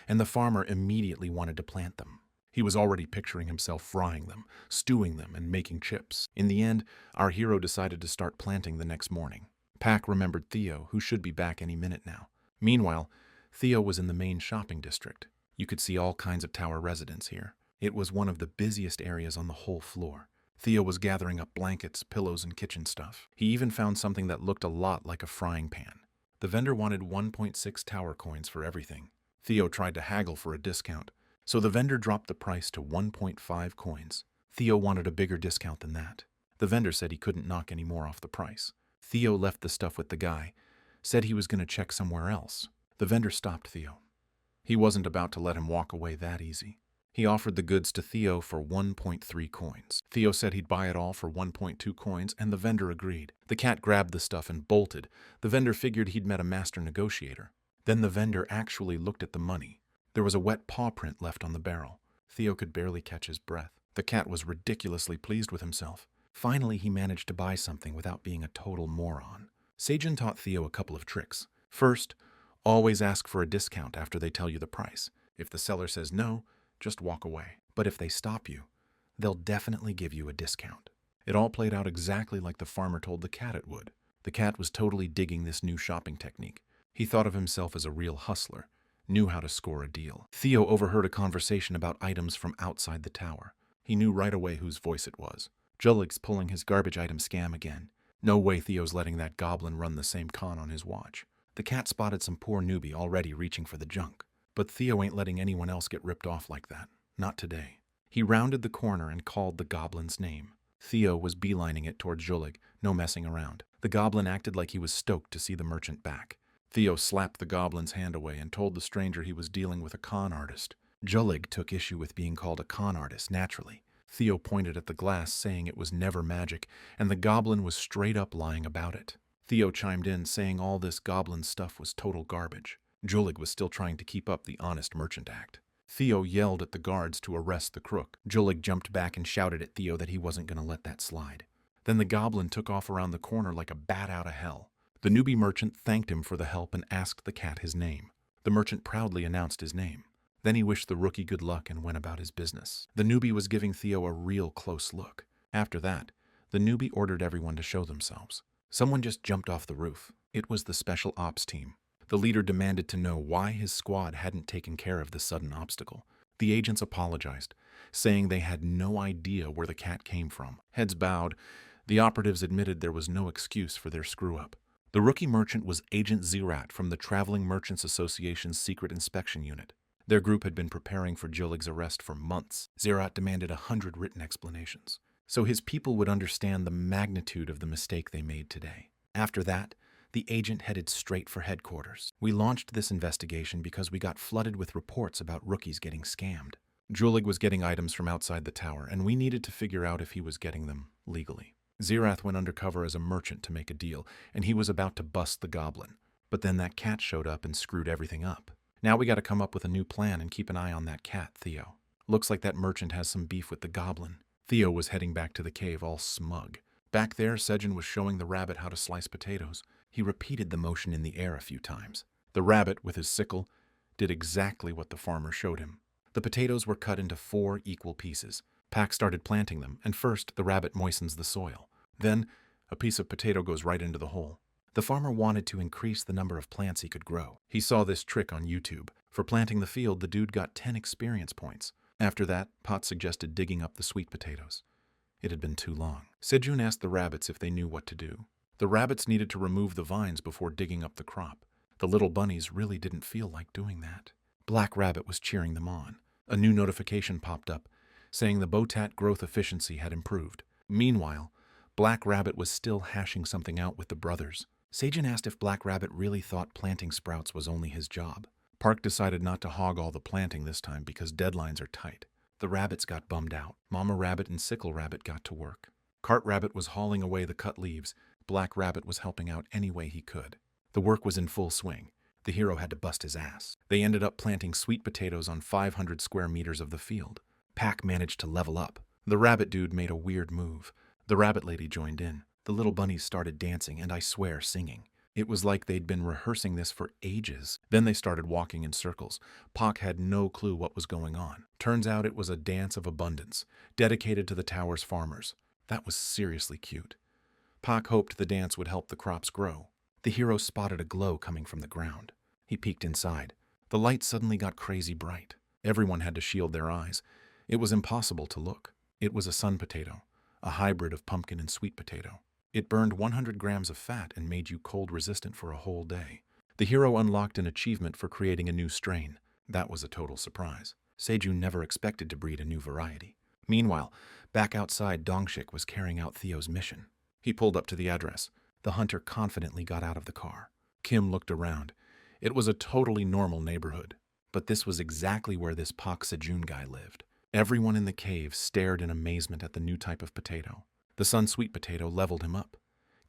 S1: and the farmer immediately wanted to plant them. He was already picturing himself frying them, stewing them, and making chips. In the end, our hero decided to start planting the next morning. Pak remembered Theo, who should be back any minute now. Meanwhile, Theo was in the main shopping district. You could see all kinds of tower residents here. It was one of the busiest areas on the whole floor. Theo was gathering up blankets, pillows, and kitchen stuff. He even found something that looked a lot like a frying pan. The vendor wanted 1.6 tower coins for everything. Theo tried to haggle for a discount, so the vendor dropped the price to 1.5 coins. Theo wanted a bigger discount than that. The vendor said he couldn't knock any more off the price. Theo left the stuff with the guy, said he was going to check somewhere else. The vendor stopped Theo. He wasn't about to let him walk away that easy. He offered the goods to Theo for 1.3 coins. Theo said he'd buy it all for 1.2 coins, and the vendor agreed. The cat grabbed the stuff and bolted. The vendor figured he'd met a master negotiator. Then the vendor actually looked at the money. There was a wet paw print left on the barrel. Theo could barely catch his breath. The cat was ridiculously pleased with himself. Finally, he managed to buy something without being a total moron. Sejun taught Theo a couple of tricks. First, always ask for a discount after they tell you the price. If the seller says no, just walk away. But if they stop you, they'll definitely give you a discount. It all played out exactly like the farmer told the cat it would. The cat was totally digging this new shopping technique. He thought of himself as a real hustler, knew how to score a deal. Theo overheard a conversation about items from outside the tower. He knew right away whose voice it was. Julig's pulling his garbage item scam again. No way Theo's letting that goblin run the same con on his watch. The cat spotted some poor newbie already reaching for the junk. But Theo ain't letting anyone else get ripped off like that. Not today. He rounded the corner and called the goblin's name. Theo was beelining it towards Julig, no messing around. The goblin acted like he was stoked to see the merchant back. Theo slapped the goblin's hand away and told the stranger he was dealing with a con artist. Julig took issue with being called a con artist, naturally. Theo pointed at the glass, saying it was never magic, and the goblin was straight up lying about it. Theo chimed in, saying all this goblin stuff was total garbage. Julig was still trying to keep up the honest merchant act. Theo yelled at the guards to arrest the crook. Julig jumped back and shouted at Theo that he wasn't going to let that slide. Then the goblin took off around the corner like a bat out of hell. The newbie merchant thanked him for the help and asked the cat his name. The merchant proudly announced his name. Then he wished the rookie good luck and went about his business. The newbie was giving Theo a real close look. After that, the newbie ordered everyone to show themselves. Someone just jumped off the roof. It was the special ops team. The leader demanded to know why his squad hadn't taken care of the sudden obstacle. The agents apologized, saying they had no idea where the cat came from. Heads bowed, the operatives admitted there was no excuse for their screw-up. The rookie merchant was Agent Zerat from the Traveling Merchants Association's Secret Inspection Unit. Their group had been preparing for Jillig's arrest for months. Zerat demanded 100 written explanations, so his people would understand the magnitude of the mistake they made today. After that, the agent headed straight for headquarters. We launched this investigation because we got flooded with reports about rookies getting scammed. Jillig was getting items from outside the tower, and we needed to figure out if he was getting them legally. Zerath went undercover as a merchant to make a deal, and he was about to bust the goblin. But then that cat showed up and screwed everything up. Now we gotta come up with a new plan and keep an eye on that cat, Theo. Looks like that merchant has some beef with the goblin. Theo was heading back to the cave all smug. Back there, Sejin was showing the rabbit how to slice potatoes. He repeated the motion in the air a few times. The rabbit, with his sickle, did exactly what the farmer showed him. The potatoes were cut into 4 equal pieces. Pack started planting them, and first the rabbit moistens the soil. Then, a piece of potato goes right into the hole. The farmer wanted to increase the number of plants he could grow. He saw this trick on YouTube. For planting the field, the dude got 10 experience points. After that, Pot suggested digging up the sweet potatoes. It had been too long. Sejun asked the rabbits if they knew what to do. The rabbits needed to remove the vines before digging up the crop. The little bunnies really didn't feel like doing that. Black Rabbit was cheering them on. A new notification popped up, saying the Botat growth efficiency had improved. Meanwhile, Black Rabbit was still hashing something out with the brothers. Sejun asked if Black Rabbit really thought planting sprouts was only his job. Park decided not to hog all the planting this time because deadlines are tight. The rabbits got bummed out. Mama Rabbit and Sickle Rabbit got to work. Cart Rabbit was hauling away the cut leaves. Black Rabbit was helping out any way he could. The work was in full swing. The hero had to bust his ass. They ended up planting sweet potatoes on 500 square meters of the field. Pack managed to level up. The rabbit dude made a weird move. The rabbit lady joined in. The little bunnies started dancing and, I swear, singing. It was like they'd been rehearsing this for ages. Then they started walking in circles. Pac had no clue what was going on. Turns out it was a dance of abundance, dedicated to the tower's farmers. That was seriously cute. Pac hoped the dance would help the crops grow. The hero spotted a glow coming from the ground. He peeked inside. The light suddenly got crazy bright. Everyone had to shield their eyes. It was impossible to look. It was a sun potato, a hybrid of pumpkin and sweet potato. It burned 100 grams of fat and made you cold resistant for a whole day. The hero unlocked an achievement for creating a new strain. That was a total surprise. Seju never expected to breed a new variety. Meanwhile, back outside, Dongshik was carrying out Theo's mission. He pulled up to the address. The hunter confidently got out of the car. Kim looked around. It was a totally normal neighborhood. But this was exactly where this Pak Sejun guy lived. Everyone in the cave stared in amazement at the new type of potato. The sun sweet potato leveled him up,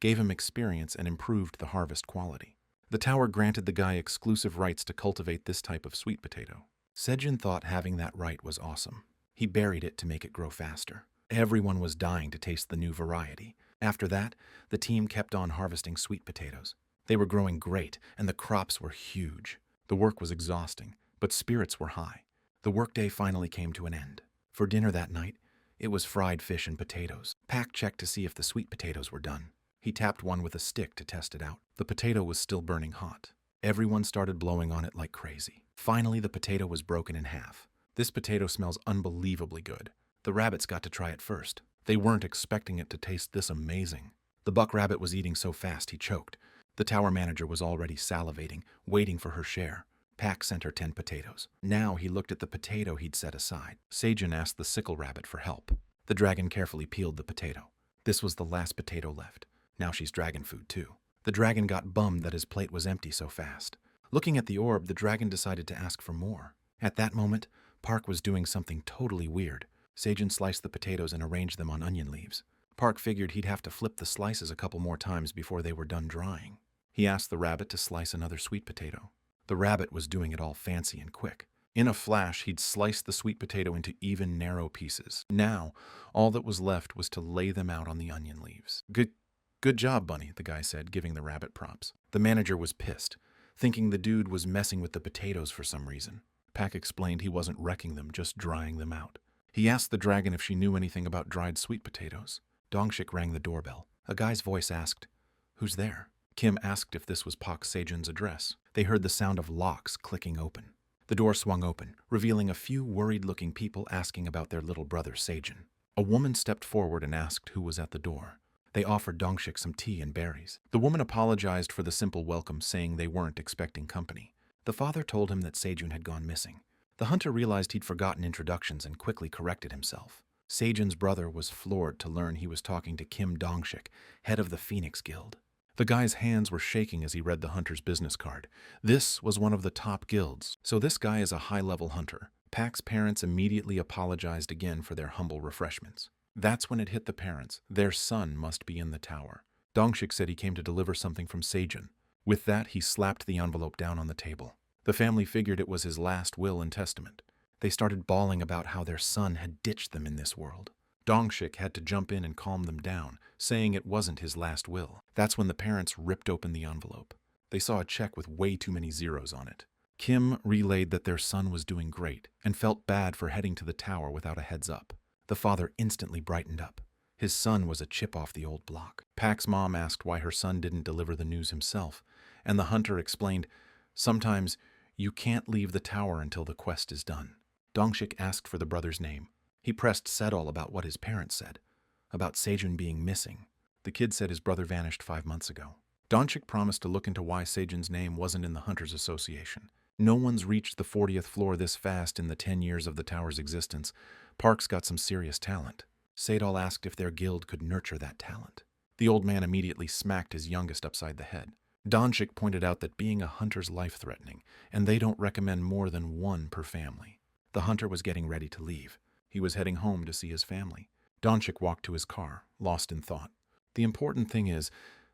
S1: gave him experience, and improved the harvest quality. The tower granted the guy exclusive rights to cultivate this type of sweet potato. Sejun thought having that right was awesome. He buried it to make it grow faster. Everyone was dying to taste the new variety. After that, the team kept on harvesting sweet potatoes. They were growing great, and the crops were huge. The work was exhausting, but spirits were high. The workday finally came to an end. For dinner that night, it was fried fish and potatoes. Pack checked to see if the sweet potatoes were done. He tapped one with a stick to test it out. The potato was still burning hot. Everyone started blowing on it like crazy. Finally, the potato was broken in half. This potato smells unbelievably good. The rabbits got to try it first. They weren't expecting it to taste this amazing. The buck rabbit was eating so fast he choked. The tower manager was already salivating, waiting for her share. Pack sent her 10 potatoes. Now he looked at the potato he'd set aside. Sejun asked the sickle rabbit for help. The dragon carefully peeled the potato. This was the last potato left. Now she's dragon food too. The dragon got bummed that his plate was empty so fast. Looking at the orb, the dragon decided to ask for more. At that moment, Park was doing something totally weird. Sejun sliced the potatoes and arranged them on onion leaves. Park figured he'd have to flip the slices a couple more times before they were done drying. He asked the rabbit to slice another sweet potato. The rabbit was doing it all fancy and quick. In a flash, he'd sliced the sweet potato into even, narrow pieces. Now, all that was left was to lay them out on the onion leaves. Good job, Bunny, the guy said, giving the rabbit props. The manager was pissed, thinking the dude was messing with the potatoes for some reason. Pak explained he wasn't wrecking them, just drying them out. He asked the dragon if she knew anything about dried sweet potatoes. Dongshik rang the doorbell. A guy's voice asked, "Who's there?" Kim asked if this was Pak Sejun's address. They heard the sound of locks clicking open. The door swung open, revealing a few worried-looking people asking about their little brother Sejun. A woman stepped forward and asked who was at the door. They offered Dongshik some tea and berries. The woman apologized for the simple welcome, saying they weren't expecting company. The father told him that Sejun had gone missing. The hunter realized he'd forgotten introductions and quickly corrected himself. Sejun's brother was floored to learn he was talking to Kim Dongshik, head of the Phoenix Guild. The guy's hands were shaking as he read the hunter's business card. This was one of the top guilds, so this guy is a high-level hunter. Pak's parents immediately apologized again for their humble refreshments. That's when it hit the parents. Their son must be in the tower. Dongshik said he came to deliver something from Sejun. With that, he slapped the envelope down on the table. The family figured it was his last will and testament. They started bawling about how their son had ditched them in this world. Dongshik had to jump in and calm them down, saying it wasn't his last will. That's when the parents ripped open the envelope. They saw a check with way too many zeros on it. Kim relayed that their son was doing great and felt bad for heading to the tower without a heads up. The father instantly brightened up. His son was a chip off the old block. Pak's mom asked why her son didn't deliver the news himself, and the hunter explained, "Sometimes you can't leave the tower until the quest is done." Dongshik asked for the brother's name. He pressed Sedol about what his parents said, about Sejun being missing. The kid said his brother vanished 5 months ago. Dongshik promised to look into why Sejun's name wasn't in the Hunters Association. No one's reached the 40th floor this fast in the 10 years of the tower's existence. Park's got some serious talent. Sedol asked if their guild could nurture that talent. The old man immediately smacked his youngest upside the head. Dongshik pointed out that being a hunter's life-threatening, and they don't recommend more than one per family. The hunter was getting ready to leave. He was heading home to see his family. Dongshik walked to his car, lost in thought. The important thing is,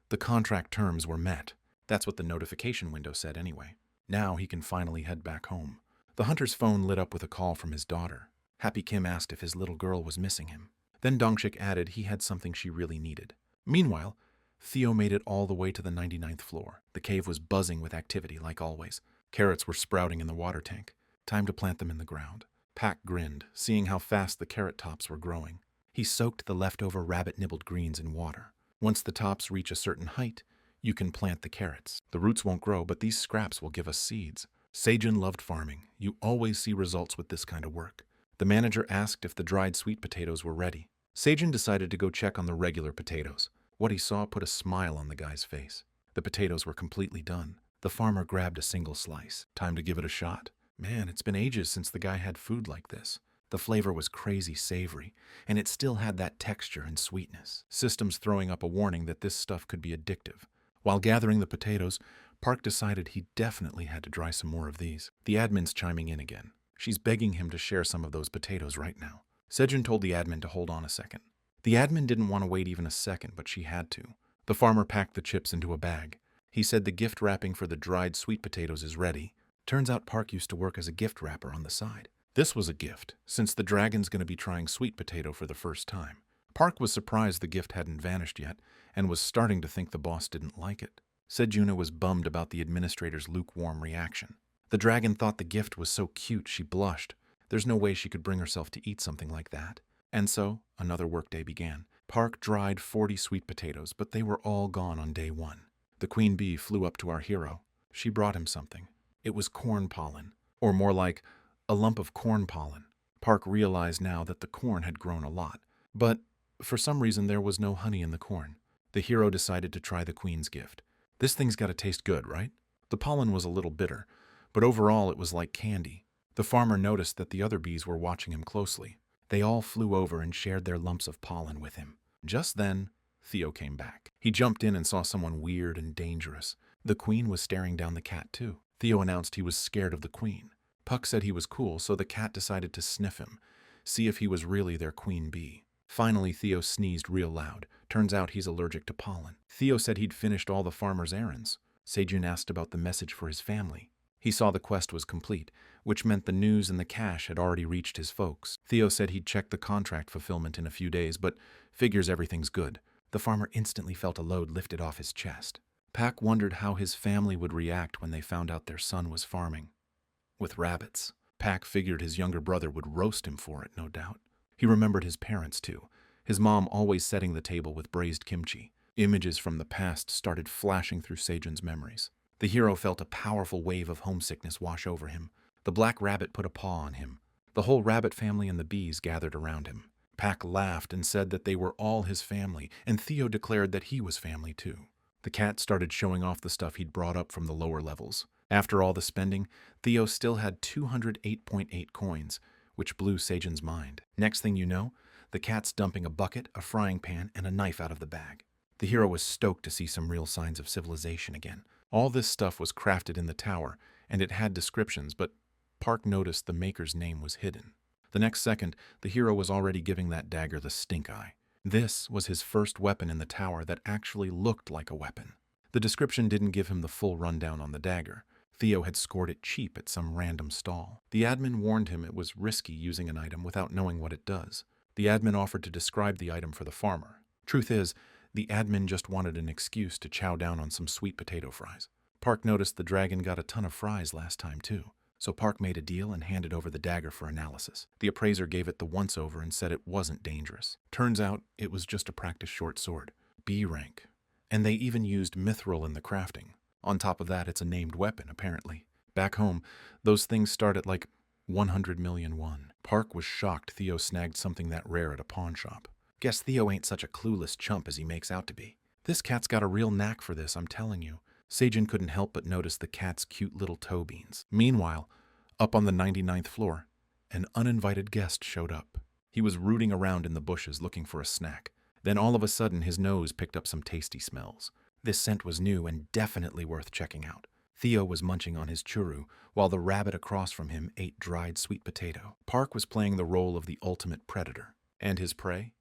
S1: the contract terms were met. That's what the notification window said anyway. Now he can finally head back home. The hunter's phone lit up with a call from his daughter. Happy Kim asked if his little girl was missing him. Then Dongshik added he had something she really needed. Meanwhile, Theo made it all the way to the 99th floor. The cave was buzzing with activity, like always. Carrots were sprouting in the water tank. Time to plant them in the ground. Pak grinned, seeing how fast the carrot tops were growing. He soaked the leftover rabbit-nibbled greens in water. Once the tops reach a certain height, you can plant the carrots. The roots won't grow, but these scraps will give us seeds. Sejun loved farming. You always see results with this kind of work. The manager asked if the dried sweet potatoes were ready. Sejun decided to go check on the regular potatoes. What he saw put a smile on the guy's face. The potatoes were completely done. The farmer grabbed a single slice. Time to give it a shot. Man, it's been ages since the guy had food like this. The flavor was crazy savory, and it still had that texture and sweetness. Systems throwing up a warning that this stuff could be addictive. While gathering the potatoes, Park decided he definitely had to dry some more of these. The admin's chiming in again. She's begging him to share some of those potatoes right now. Sejun told the admin to hold on a second. The admin didn't want to wait even a second, but she had to. The farmer packed the chips into a bag. He said the gift wrapping for the dried sweet potatoes is ready. Turns out Park used to work as a gift wrapper on the side. This was a gift, since the dragon's going to be trying sweet potato for the first time. Park was surprised the gift hadn't vanished yet, and was starting to think the boss didn't like it. Sejuna was bummed about the administrator's lukewarm reaction. The dragon thought the gift was so cute she blushed. There's no way she could bring herself to eat something like that. And so, another workday began. Park dried 40 sweet potatoes, but they were all gone on day one. The queen bee flew up to our hero. She brought him something. It was corn pollen, or more like a lump of corn pollen. Park realized now that the corn had grown a lot, but for some reason there was no honey in the corn. The hero decided to try the queen's gift. This thing's got to taste good, right? The pollen was a little bitter, but overall it was like candy. The farmer noticed that the other bees were watching him closely. They all flew over and shared their lumps of pollen with him. Just then, Theo came back. He jumped in and saw someone weird and dangerous. The queen was staring down the cat too. Theo announced he was scared of the queen. Puck said he was cool, so the cat decided to sniff him, see if he was really their queen bee. Finally, Theo sneezed real loud. Turns out he's allergic to pollen. Theo said he'd finished all the farmer's errands. Sejun asked about the message for his family. He saw the quest was complete, which meant the news and the cash had already reached his folks. Theo said he'd check the contract fulfillment in a few days, but figures everything's good. The farmer instantly felt a load lifted off his chest. Pak wondered how his family would react when they found out their son was farming with rabbits. Pak figured his younger brother would roast him for it, no doubt. He remembered his parents, too. His mom always setting the table with braised kimchi. Images from the past started flashing through Sejun's memories. The hero felt a powerful wave of homesickness wash over him. The black rabbit put a paw on him. The whole rabbit family and the bees gathered around him. Pak laughed and said that they were all his family, and Theo declared that he was family too. The cat started showing off the stuff he'd brought up from the lower levels. After all the spending, Theo still had 208.8 coins, which blew Sejun's mind. Next thing you know, the cat's dumping a bucket, a frying pan, and a knife out of the bag. The hero was stoked to see some real signs of civilization again. All this stuff was crafted in the tower, and it had descriptions, but Park noticed the maker's name was hidden. The next second, the hero was already giving that dagger the stink eye. This was his first weapon in the tower that actually looked like a weapon. The description didn't give him the full rundown on the dagger. Theo had scored it cheap at some random stall. The admin warned him it was risky using an item without knowing what it does. The admin offered to describe the item for the farmer. Truth is, the admin just wanted an excuse to chow down on some sweet potato fries. Park noticed the dragon got a ton of fries last time too, so Park made a deal and handed over the dagger for analysis. The appraiser gave it the once-over and said it wasn't dangerous. Turns out it was just a practice short sword, B rank. And they even used mithril in the crafting. On top of that, it's a named weapon, apparently. Back home, those things start at like 100 million won. Park was shocked Theo snagged something that rare at a pawn shop. Guess Theo ain't such a clueless chump as he makes out to be. This cat's got a real knack for this, I'm telling you. Sejun couldn't help but notice the cat's cute little toe beans. Meanwhile, up on the 99th floor, an uninvited guest showed up. He was rooting around in the bushes looking for a snack. Then all of a sudden, his nose picked up some tasty smells. This scent was new and definitely worth checking out. Theo was munching on his churu, while the rabbit across from him ate dried sweet potato. Park was playing the role of the ultimate predator. And his prey?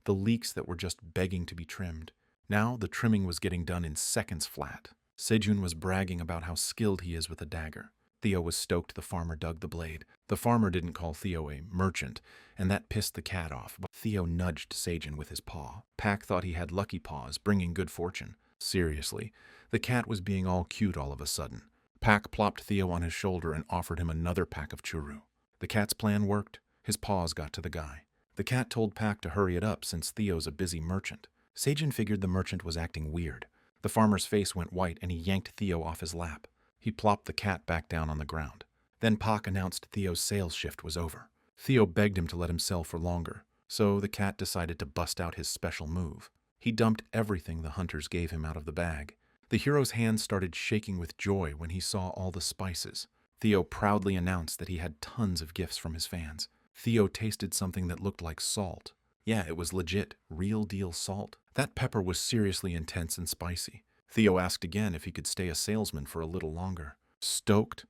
S1: The leeks that were just begging to be trimmed. Now the trimming was getting done in seconds flat. Sejun was bragging about how skilled he is with a dagger. Theo was stoked the farmer dug the blade. The farmer didn't call Theo a merchant, and that pissed the cat off. Theo nudged Sejun with his paw. Pak thought he had lucky paws, bringing good fortune. Seriously, the cat was being all cute all of a sudden. Pak plopped Theo on his shoulder and offered him another pack of churu. The cat's plan worked. His paws got to the guy. The cat told Pak to hurry it up since Theo's a busy merchant. Sejun figured the merchant was acting weird. The farmer's face went white and he yanked Theo off his lap. He plopped the cat back down on the ground. Then Pak announced Theo's sales shift was over. Theo begged him to let him sell for longer, so the cat decided to bust out his special move. He dumped everything the hunters gave him out of the bag. The hero's hands started shaking with joy when he saw all the spices. Theo proudly announced that he had tons of gifts from his fans. Theo tasted something that looked like salt. Yeah, it was legit, real deal salt. That pepper was seriously intense and spicy. Theo asked again if he could stay a salesman for a little longer. Stoked,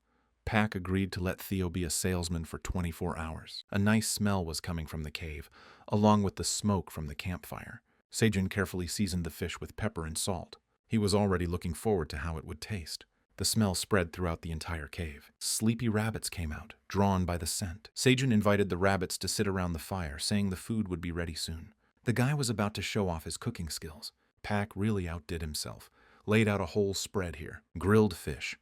S1: Pak agreed to let Theo be a salesman for 24 hours. A nice smell was coming from the cave, along with the smoke from the campfire. Sejun carefully seasoned the fish with pepper and salt. He was already looking forward to how it would taste. The smell spread throughout the entire cave. Sleepy rabbits came out, drawn by the scent. Sejun invited the rabbits to sit around the fire, saying the food would be ready soon. The guy was about to show off his cooking skills. Pak really outdid himself. Laid out a whole spread here. Grilled fish.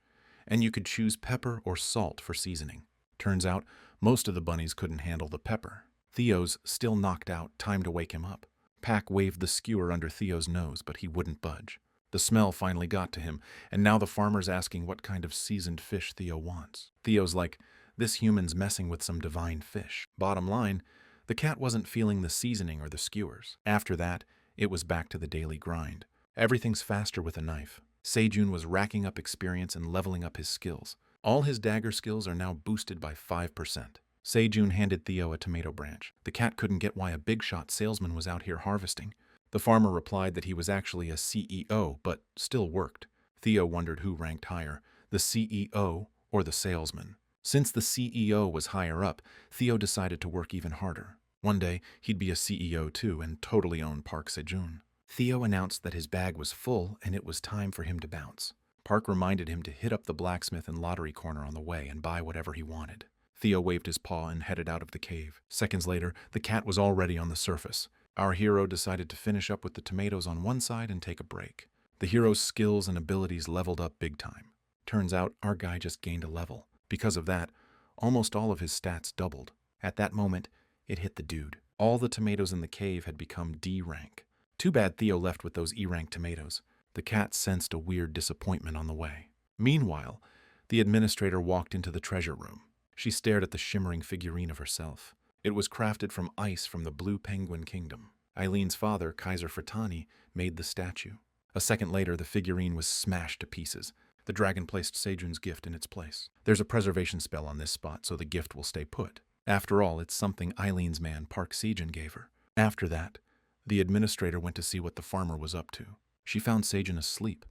S1: And you could choose pepper or salt for seasoning. Turns out, most of the bunnies couldn't handle the pepper. Theo's, still knocked out, time to wake him up. Pak waved the skewer under Theo's nose, but he wouldn't budge. The smell finally got to him, and now the farmer's asking what kind of seasoned fish Theo wants. Theo's like, this human's messing with some divine fish. Bottom line, the cat wasn't feeling the seasoning or the skewers. After that, it was back to the daily grind. Everything's faster with a knife. Sejun was racking up experience and leveling up his skills. All his dagger skills are now boosted by 5%. Sejun handed Theo a tomato branch. The cat couldn't get why a big-shot salesman was out here harvesting. The farmer replied that he was actually a CEO, but still worked. Theo wondered who ranked higher, the CEO or the salesman. Since the CEO was higher up, Theo decided to work even harder. One day, he'd be a CEO too and totally own Park Sejun. Theo announced that his bag was full and it was time for him to bounce. Park reminded him to hit up the blacksmith and lottery corner on the way and buy whatever he wanted. Theo waved his paw and headed out of the cave. Seconds later, the cat was already on the surface. Our hero decided to finish up with the tomatoes on one side and take a break. The hero's skills and abilities leveled up big time. Turns out, our guy just gained a level. Because of that, Almost all of his stats doubled. At that moment, it hit the dude. All the tomatoes in the cave had become D rank. Too bad Theo left with those E rank tomatoes. The cat sensed a weird disappointment on the way. Meanwhile, the administrator walked into the treasure room. She stared at the shimmering figurine of herself. It was crafted from ice from the Blue Penguin Kingdom. Eileen's father, Kaiser Furtani, made the statue. A second later, the figurine was smashed to pieces. The dragon placed Sejun's gift in its place. There's a preservation spell on this spot, so the gift will stay put. After all, it's something Eileen's man, Park Sejun, gave her. After that, the administrator went to see what the farmer was up to. She found Sejun asleep,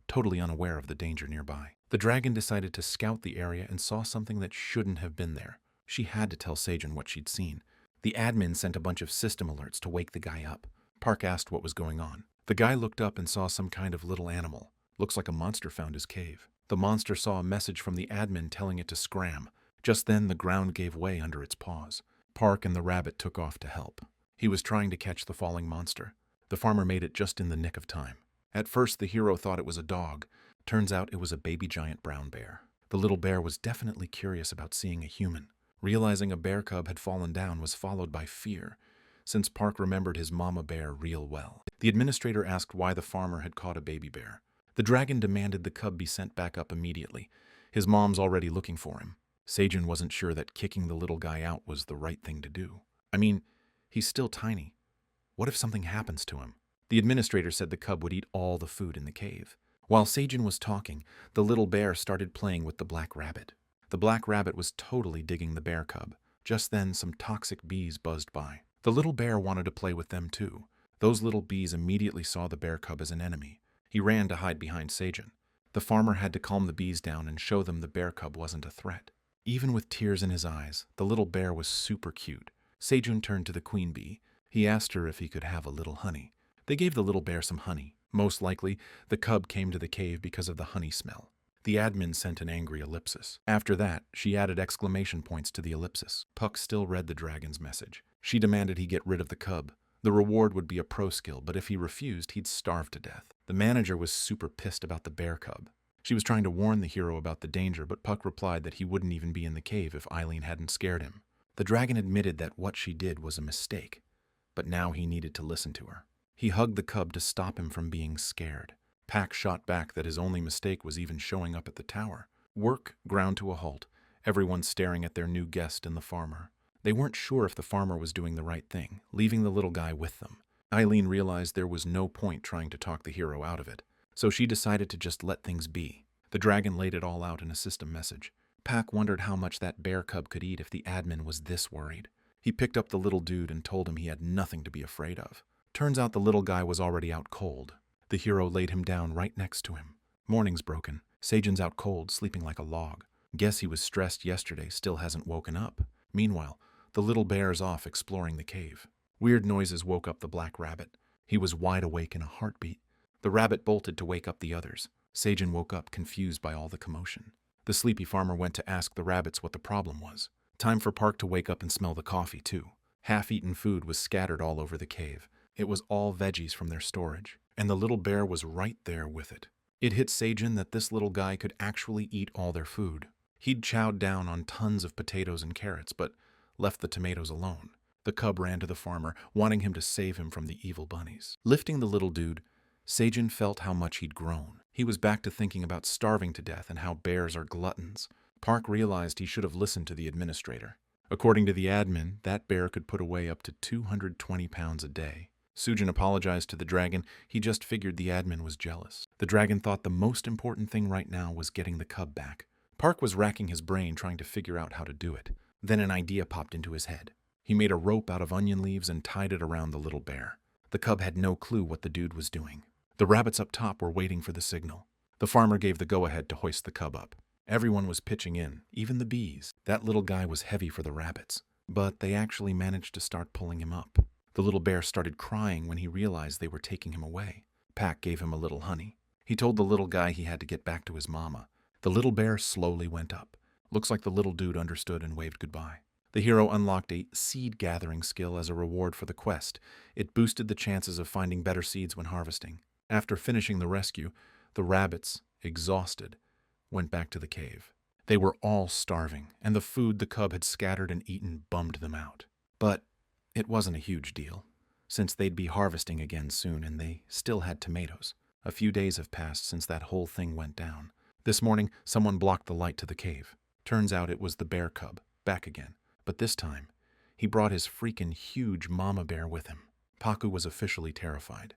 S1: totally unaware of the danger nearby. The dragon decided to scout the area and saw something that shouldn't have been there. She had to tell Sejun what she'd seen. The admin sent a bunch of system alerts to wake the guy up. Park asked what was going on. The guy looked up and saw some kind of little animal. Looks like a monster found his cave. The monster saw a message from the admin telling it to scram. Just then, the ground gave way under its paws. Park and the rabbit took off to help. He was trying to catch the falling monster. The farmer made it just in the nick of time. At first, the hero thought it was a dog. Turns out it was a baby giant brown bear. The little bear was definitely curious about seeing a human. Realizing a bear cub had fallen down was followed by fear, since Park remembered his mama bear real well. The administrator asked why the farmer had caught a baby bear. The dragon demanded the cub be sent back up immediately. His mom's already looking for him. Sejun wasn't sure that kicking the little guy out was the right thing to do. I mean, he's still tiny. What if something happens to him? The administrator said the cub would eat all the food in the cave. While Sejun was talking, the little bear started playing with the black rabbit. The black rabbit was totally digging the bear cub. Just then, some toxic bees buzzed by. The little bear wanted to play with them too. Those little bees immediately saw the bear cub as an enemy. He ran to hide behind Sejun. The farmer had to calm the bees down and show them the bear cub wasn't a threat. Even with tears in his eyes, the little bear was super cute. Sejun turned to the queen bee. He asked her if he could have a little honey. They gave the little bear some honey. Most likely, the cub came to the cave because of the honey smell. The admin sent an angry ellipsis. After that, she added exclamation points to the ellipsis. Puck still read the dragon's message. She demanded he get rid of the cub. The reward would be a pro skill, but if he refused, he'd starve to death. The manager was super pissed about the bear cub. She was trying to warn the hero about the danger, but Puck replied that he wouldn't even be in the cave if Eileen hadn't scared him. The dragon admitted that what she did was a mistake, but now he needed to listen to her. He hugged the cub to stop him from being scared. Pack shot back that his only mistake was even showing up at the tower. Work ground to a halt, everyone staring at their new guest and the farmer. They weren't sure if the farmer was doing the right thing, leaving the little guy with them. Eileen realized there was no point trying to talk the hero out of it, so she decided to just let things be. The dragon laid it all out in a system message. Pack wondered how much that bear cub could eat if the admin was this worried. He picked up the little dude and told him he had nothing to be afraid of. Turns out the little guy was already out cold. The hero laid him down right next to him. Morning's broken. Sejun's out cold, sleeping like a log. Guess he was stressed yesterday, still hasn't woken up. Meanwhile, the little bear's off exploring the cave. Weird noises woke up the black rabbit. He was wide awake in a heartbeat. The rabbit bolted to wake up the others. Sejun woke up, confused by all the commotion. The sleepy farmer went to ask the rabbits what the problem was. Time for Park to wake up and smell the coffee, too. Half-eaten food was scattered all over the cave. It was all veggies from their storage, and the little bear was right there with it. It hit Sejun that this little guy could actually eat all their food. He'd chowed down on tons of potatoes and carrots, but left the tomatoes alone. The cub ran to the farmer, wanting him to save him from the evil bunnies. Lifting the little dude, Sejun felt how much he'd grown. He was back to thinking about starving to death and how bears are gluttons. Park realized he should have listened to the administrator. According to the admin, that bear could put away up to 220 pounds a day. Sujin apologized to the dragon. He just figured the admin was jealous. The dragon thought the most important thing right now was getting the cub back. Park was racking his brain trying to figure out how to do it. Then an idea popped into his head. He made a rope out of onion leaves and tied it around the little bear. The cub had no clue what the dude was doing. The rabbits up top were waiting for the signal. The farmer gave the go-ahead to hoist the cub up. Everyone was pitching in, even the bees. That little guy was heavy for the rabbits, but they actually managed to start pulling him up. The little bear started crying when he realized they were taking him away. Pack gave him a little honey. He told the little guy he had to get back to his mama. The little bear slowly went up. Looks like the little dude understood and waved goodbye. The hero unlocked a seed-gathering skill as a reward for the quest. It boosted the chances of finding better seeds when harvesting. After finishing the rescue, the rabbits, exhausted, went back to the cave. They were all starving, and the food the cub had scattered and eaten bummed them out. But it wasn't a huge deal, since they'd be harvesting again soon and they still had tomatoes. A few days have passed since that whole thing went down. This morning, someone blocked the light to the cave. Turns out it was the bear cub, back again. But this time, he brought his freaking huge mama bear with him. Paku was officially terrified.